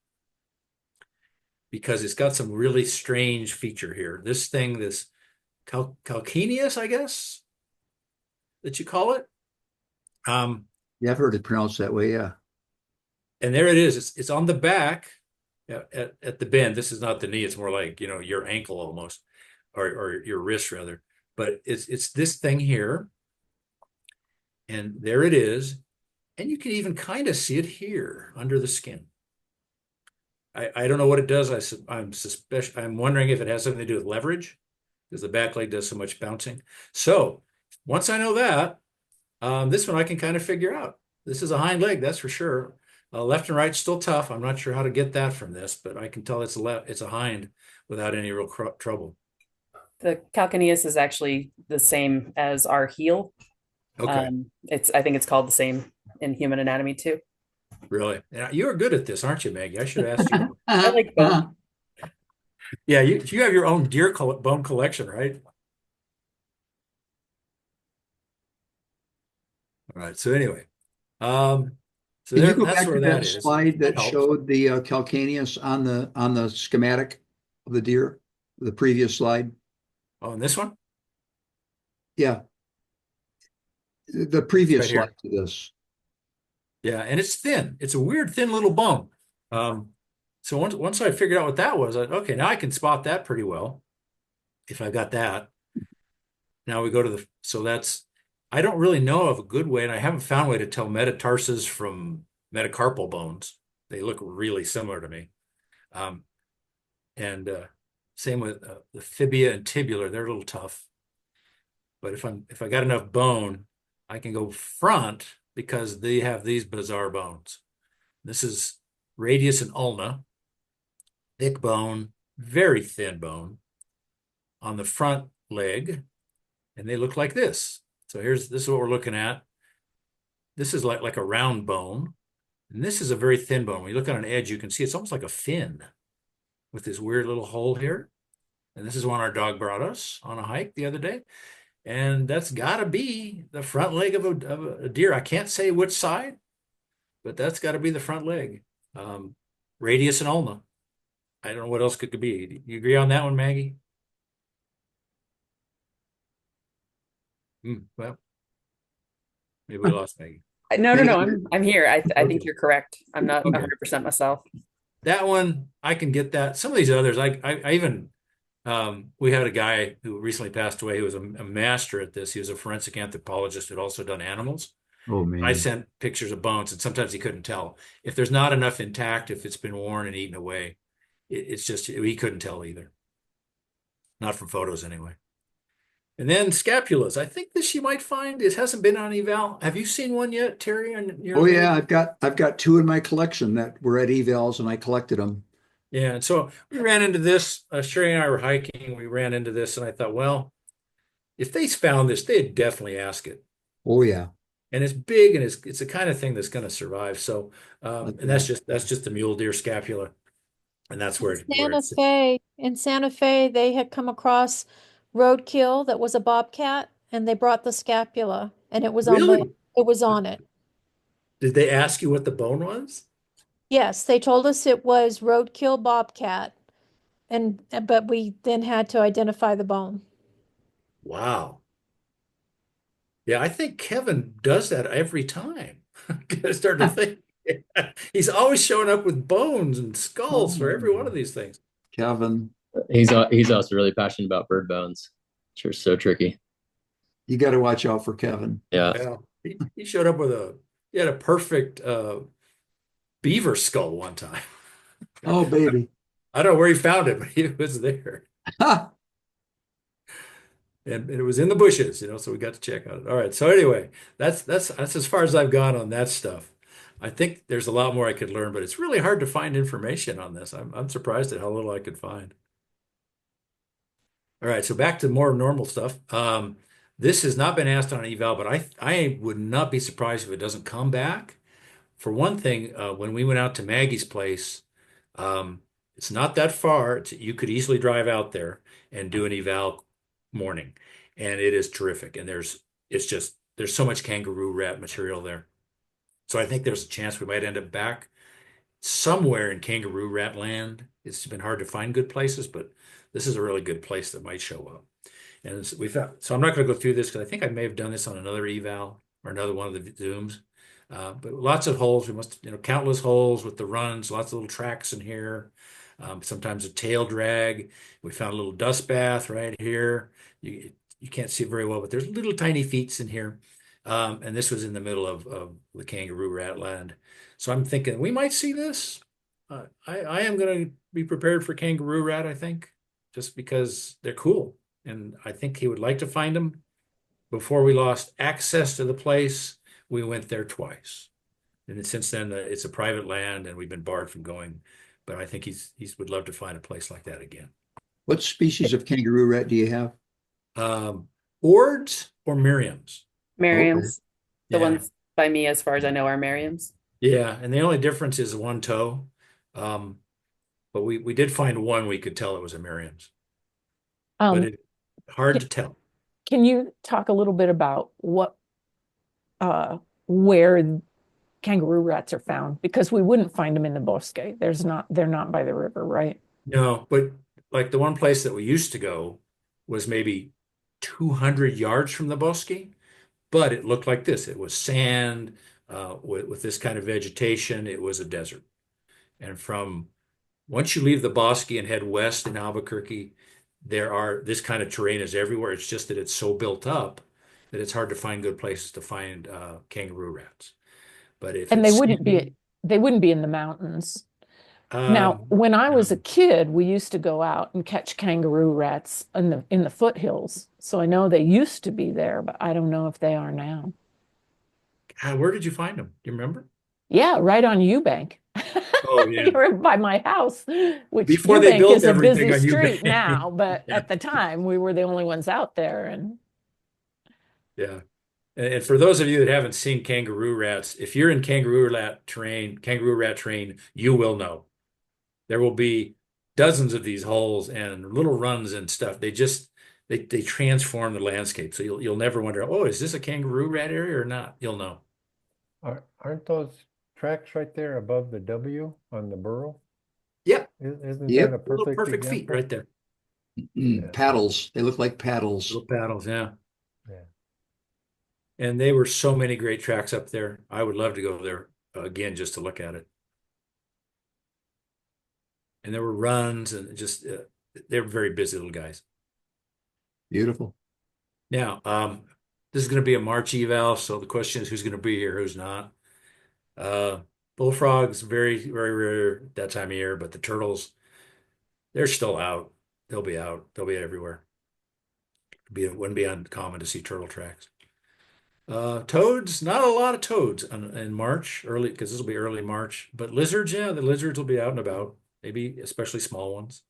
because it's got some really strange feature here. This calcaneus, I guess, that you call it. Yeah, I've heard it pronounced that way. Yeah. And there it is. It's on the back at the bend. This is not the knee. It's more like, your ankle almost, or your wrist rather. But it's this thing here. And there it is. And you can even kind of see it here under the skin. I don't know what it does. I'm wondering if it has something to do with leverage, because the back leg does so much bouncing. So once I know that, this one I can kind of figure out. This is a hind leg, that's for sure. Left and right still tough. I'm not sure how to get that from this, but I can tell it's a hind without any real trouble. The calcaneus is actually the same as our heel. Okay. I think it's called the same in human anatomy too. Really? You're good at this, aren't you, Maggie? I should have asked you. I like bone. Yeah, you have your own deer bone collection, right? All right. So anyway, Can you go that's back where to that is. slide that showed the calcaneus on the schematic of the deer, the previous slide? Oh, and this one? Yeah. The previous Right slide to this. Yeah, and it's thin. It's a weird thin little bone. So once I figured out what that was, okay, now I can spot that pretty well if I got that. Now we go to I don't really know of a good way, and I haven't found a way to tell metatarsus from metacarpal bones. They look really similar to me. Same with the fibia and tibular, they're a little tough. But if I got enough bone, I can go front because they have these bizarre bones. This is radius and ulna, thick bone, very thin bone on the front leg, and they look like this. So this is what we're looking at. This is like a round bone, and this is a very thin bone. When you look on an edge, you can see it's almost like a fin with this weird little hole here. And this is one our dog brought us on a hike the other day. And that's got to be the front leg of a deer. I can't say which side, but that's got to be the front leg. Radius and ulna. I don't know what else could be. You agree on that one, Maggie? Well, maybe we lost Maggie. No. I'm here. I think Okay. you're correct. I'm not Okay. 100% myself. That one, I can get that. Some of these others, I even, we had a guy who recently passed away who was a master at this. He was a forensic anthropologist who'd also done animals. Oh I man. sent pictures of bones, and sometimes he couldn't tell. If there's not enough intact, if it's been worn and eaten away, it's just, he couldn't tell either. Not from photos anyway. And then scapulas. I think this you might find. It hasn't been on eval. Have you seen one yet, Terry, on your Oh yeah, rig? I've got two in my collection that were at Evals and I collected them. Yeah, and so we ran into this. Sherry and I were hiking. We ran into this, and I thought, well, if they found this, they'd definitely ask it. Oh yeah. And it's big, and it's the kind of thing that's going to survive. So, Like and that. that's just the mule deer scapula, and that's where it's. In Santa Fe, they had come across roadkill that was a bobcat, and they brought the scapula, and Really? it was on it. Did they ask you what the bone was? Yes, they told us it was roadkill bobcat, but we then had to identify the bone. Wow. Yeah, I think Kevin does that every time. I start to think he's always showing up with bones and skulls for every one Oh, of these things. Kevin, He's also really passionate about bird bones. Sure, so tricky. you got to watch out for Kevin. Yeah. Yeah, he showed up with he had a perfect beaver skull one time. Oh baby. I don't know where he found it, but he was there. Ha! And it was in the bushes, so we got to check on it. All right. So anyway, that's as far as I've gone on that stuff. I think there's a lot more I could learn, but it's really hard to find information on this. I'm surprised at how little I could find. All right, so back to more normal stuff. This has not been asked on an eval, but I would not be surprised if it doesn't come back. For one thing, when we went out to Maggie's place, it's not that far. You could easily drive out there and do an eval morning, and it is terrific. And there's so much kangaroo rat material there. So I think there's a chance we might end up back somewhere in kangaroo rat land. It's been hard to find good places, but this is a really good place that might show up. And we found, so I'm not going to go through this because I think I may have done this on another eval or another one of the Zooms. But lots of holes. We must, countless holes with the runs, lots of little tracks in here. Sometimes a tail drag. We found a little dust bath right here. You can't see it very well, but there's little tiny feet in here. And this was in the middle of the kangaroo rat land. So I'm thinking we might see this. I am going to be prepared for kangaroo rat, I think, just because they're cool. And I think he would like to find them. Before we lost access to the place, we went there twice. And since then, it's a private land and we've been barred from going. But I think he's would love to find a place like that again. What species of kangaroo rat do you have? Um, Ords or Miriams? Okay. Merriam's, the Yeah. ones by me, as far as I know, are Merriam's. Yeah. And the only difference is one toe. But we did find one we could tell it was a Miriam's. But Um, it hard to tell. can you talk a little bit about where kangaroo rats are found? Because we wouldn't find them in the bosque. They're not by the river, right? No, but like the one place that we used to go was maybe 200 yards from the bosque, but it looked like this. It was sand with this kind of vegetation. It was a desert. And from once you leave the bosque and head west in Albuquerque, this kind of terrain is everywhere. It's just that it's so built up that it's hard to find good places to find kangaroo rats. But if And it's they wouldn't be in the mountains. Now, um, when I was a no. kid, we used to go out and catch kangaroo rats in the foothills. So I know they used to be there, but I don't know if they are now. Where did you find them? Do you remember? Yeah, right on Eubank. Oh yeah. You were by my house, which Before they Eubank built is a everything busy on street Eubank. now, but Yeah. at the time we were the only ones out there. And Yeah. And for those of you that haven't seen kangaroo rats, if you're in kangaroo rat terrain, you will know. There will be dozens of these holes and little runs and stuff. They transform the landscape. So you'll never wonder, oh, is this a kangaroo rat area or not? You'll know. Aren't those tracks right there above the W on the burrow? Yep. Isn't Yep. that a Little perfect perfect feet example? right there. Yeah. Paddles. They look like paddles. Little paddles, yeah. Yeah. And they were so many great tracks up there. I would love to go there again just to look at it. And there were runs and just they're very busy little guys. Beautiful. Now, this is going to be a March eval, so the question is who's going to be here, who's not. Uh, Bullfrogs, very, very rare that time of year, but the turtles, they're still out. They'll be out. They'll be everywhere. It wouldn't be uncommon to see turtle tracks. Toads, not a lot of toads in March, early, because this will be early March. But lizards, yeah, the lizards will be out and about, maybe especially small ones.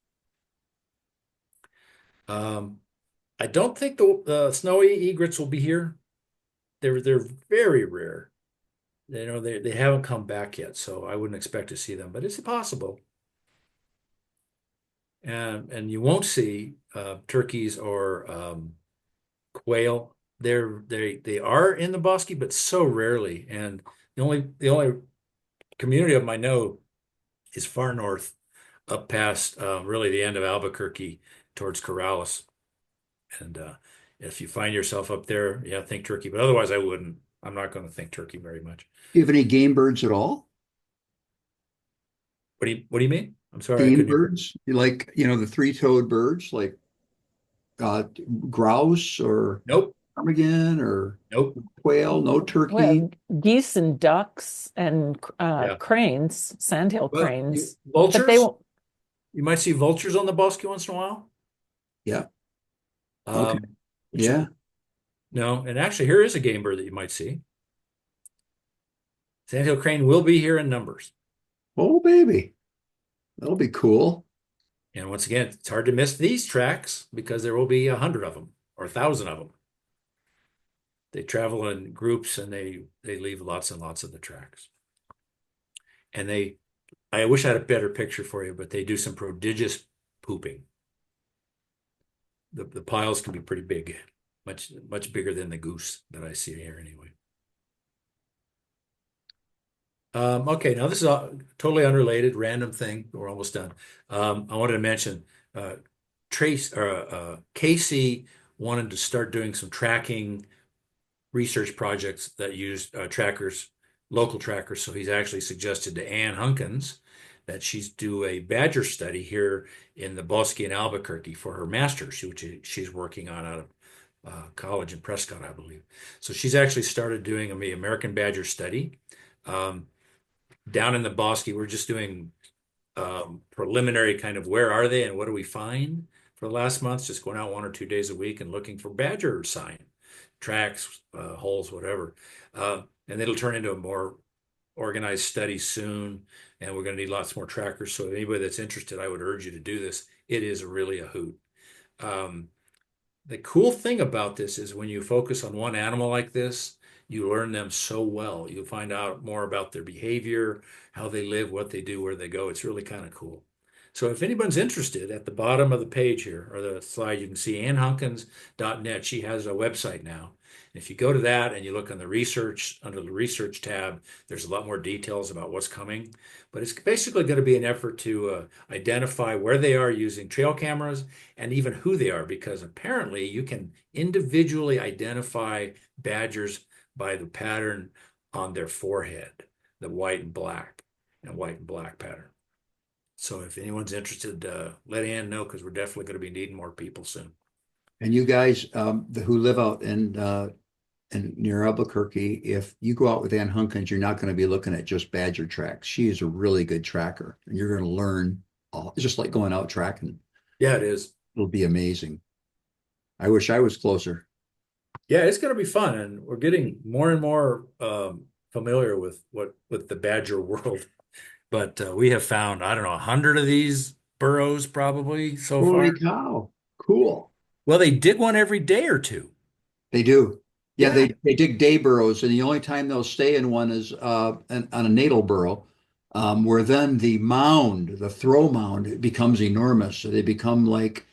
I don't think the snowy egrets will be here. They're very rare. They haven't come back yet, so I wouldn't expect to see them, but it's possible. And you won't see turkeys or quail. They are in the bosque, but so rarely. And the only community of them I know is far north, up past really the end of Albuquerque towards Corrales. And if you find yourself up there, yeah, think turkey. But otherwise, I wouldn't. I'm not going to think turkey very much. Do you have any game birds at all? What do you mean? I'm sorry, I Game couldn't hear. birds? You like, the three-toed birds like uh, grouse or Nope, ptarmigan or nope. quail? No turkey? Well, geese and ducks and Yeah. cranes, sandhill Well, cranes, but vultures. they won't. You might see vultures on the bosque once in a while. Yeah. Okay. Which Yeah. no, and actually, here is a game bird that you might see. Sandhill crane will be here in numbers. Oh, baby. That'll be cool. And once again, it's hard to miss these tracks because there will be 100 of them or 1,000 of them. They travel in groups and they leave lots and lots of the tracks. And I wish I had a better picture for you, but they do some prodigious pooping. The piles can be pretty big, much bigger than the goose that I see here anyway. Okay, now this is a totally unrelated, random thing. We're almost done. I wanted to mention Casey wanted to start doing some tracking research projects that use local trackers. So he's actually suggested to Ann Hunkins that she's do a badger study here in the Bosque in Albuquerque for her master's, which she's working on out of college in Prescott, I believe. So she's actually started doing the American badger study. Down in the Bosque, we're just doing preliminary kind of where are they and what do we find for the last month, just going out 1 or 2 days a week and looking for badger sign, tracks, holes, whatever. And it'll turn into a more organized study soon, and we're going to need lots more trackers. So anybody that's interested, I would urge you to do this. It is really a hoot. The cool thing about this is when you focus on one animal like this, you learn them so well. You'll find out more about their behavior, how they live, what they do, where they go. It's really kind of cool. So if anyone's interested, at the bottom of the page here, or the slide, you can see annhunkins.net. She has a website now. If you go to that and you look on the research, under the research tab, there's a lot more details about what's coming. But it's basically going to be an effort to identify where they are using trail cameras and even who they are, because apparently you can individually identify badgers by the pattern on their forehead, the white and black pattern. So if anyone's interested, let Ann know, because we're definitely going to be needing more people soon. And you guys who live out in near Albuquerque, if you go out with Ann Hunkins, you're not going to be looking at just badger tracks. She is a really good tracker, and you're going to learn it's just like going out tracking. Yeah, it is. It'll be amazing. I wish I was closer. Yeah, it's going to be fun, and we're getting more and more familiar with the badger world. But we have found, I don't know, 100 of these burrows probably so far. Holy cow. Cool. Well, they dig one every day or two. They do. Yeah, Yeah. they dig day burrows, and the only time they'll stay in one is on a natal burrow, where then the throw mound, it becomes enormous. So they become like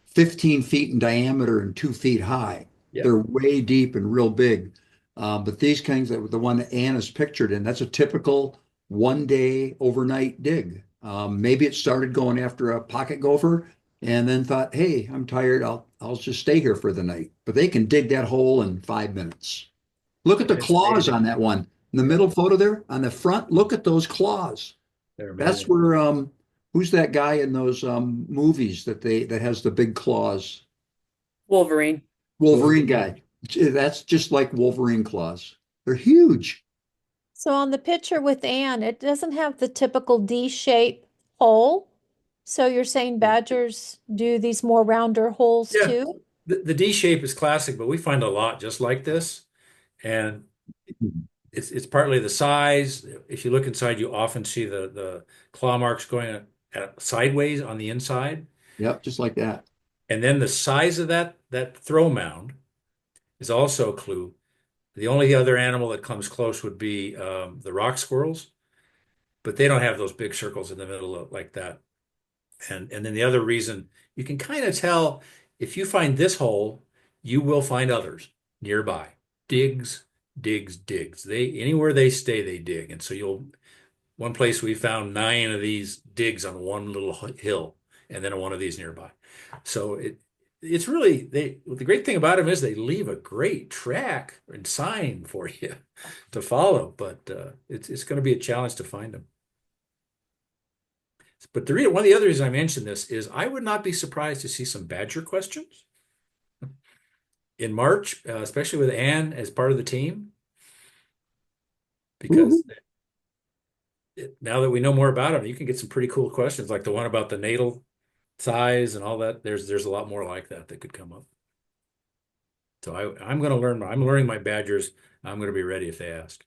15 feet in diameter and 2 feet high. Yeah. They're way deep and real big. But these kinds, the one that Ann is pictured in, that's a typical 1 day overnight dig. Maybe it started going after a pocket gopher and then thought, hey, I'm tired. I'll just stay here for the night. But they can dig that hole in 5 minutes. Look at the It's claws amazing. on that one. In the middle photo there, on the front, look at those claws. They're That's amazing. where who's that guy in those movies that has the big claws? Wolverine. Wolverine guy. That's just like Wolverine claws. They're huge. So on the picture with Anne, it doesn't have the typical D-shape hole. So you're saying badgers do these more rounder holes Yeah. too? The D shape is classic, but we find a lot just like this. And it's partly the size. If you look inside, you often see the claw marks going sideways on the inside. Yep, just like that. And then the size of that throw mound is also a clue. The only other animal that comes close would be the rock squirrels, but they don't have those big circles in the middle like that. And then the other reason you can kind of tell if you find this hole, you will find others nearby. Digs, digs, digs. They anywhere they stay, they dig. And so one place we found 9 of these digs on one little hill, and then one of these nearby. So it's really the great thing about them is they leave a great track and sign for you to follow, but it's going to be a challenge to find them. But one of the other reasons I mentioned this is I would not be surprised to see some badger questions in March, especially with Anne as part of the team, because now that we know more about them, you can get some pretty cool questions, like the one about the natal size and all that. There's a lot more like that could come up. So I'm going to learn. I'm learning my badgers. I'm going to be ready if they ask.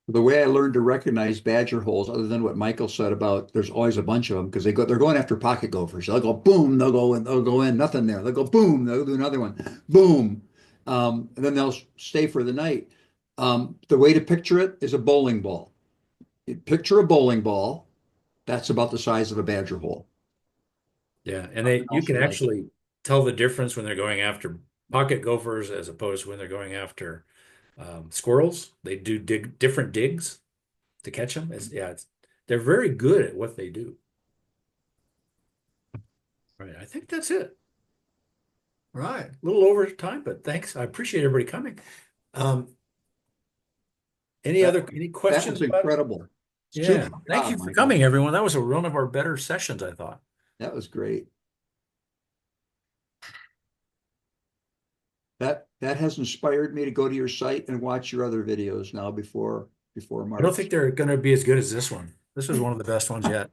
The way I learned to recognize badger holes, other than what Michael said about there's always a bunch of them because they're going after pocket gophers. They'll go boom, they'll go in, nothing there. They'll go boom, they'll do another one, boom, and then they'll stay for the night. The way to picture it is a bowling ball. You picture a bowling ball, that's about the size of a badger hole. Yeah, and you Else can like it. actually tell the difference when they're going after pocket gophers as opposed to when they're going after squirrels. They do different digs to catch them. They're very good at what they do. Right, I think that's it. All right, a little over time, but thanks. I appreciate everybody coming. Any That questions was about it? incredible. Yeah, Super thank job, you for Michael. coming, everyone. That was one of our better sessions, I thought. That was great. That has inspired me to go to your site and watch your other videos now before I don't March. think they're going to be as good as this one. This was one of the best ones yet.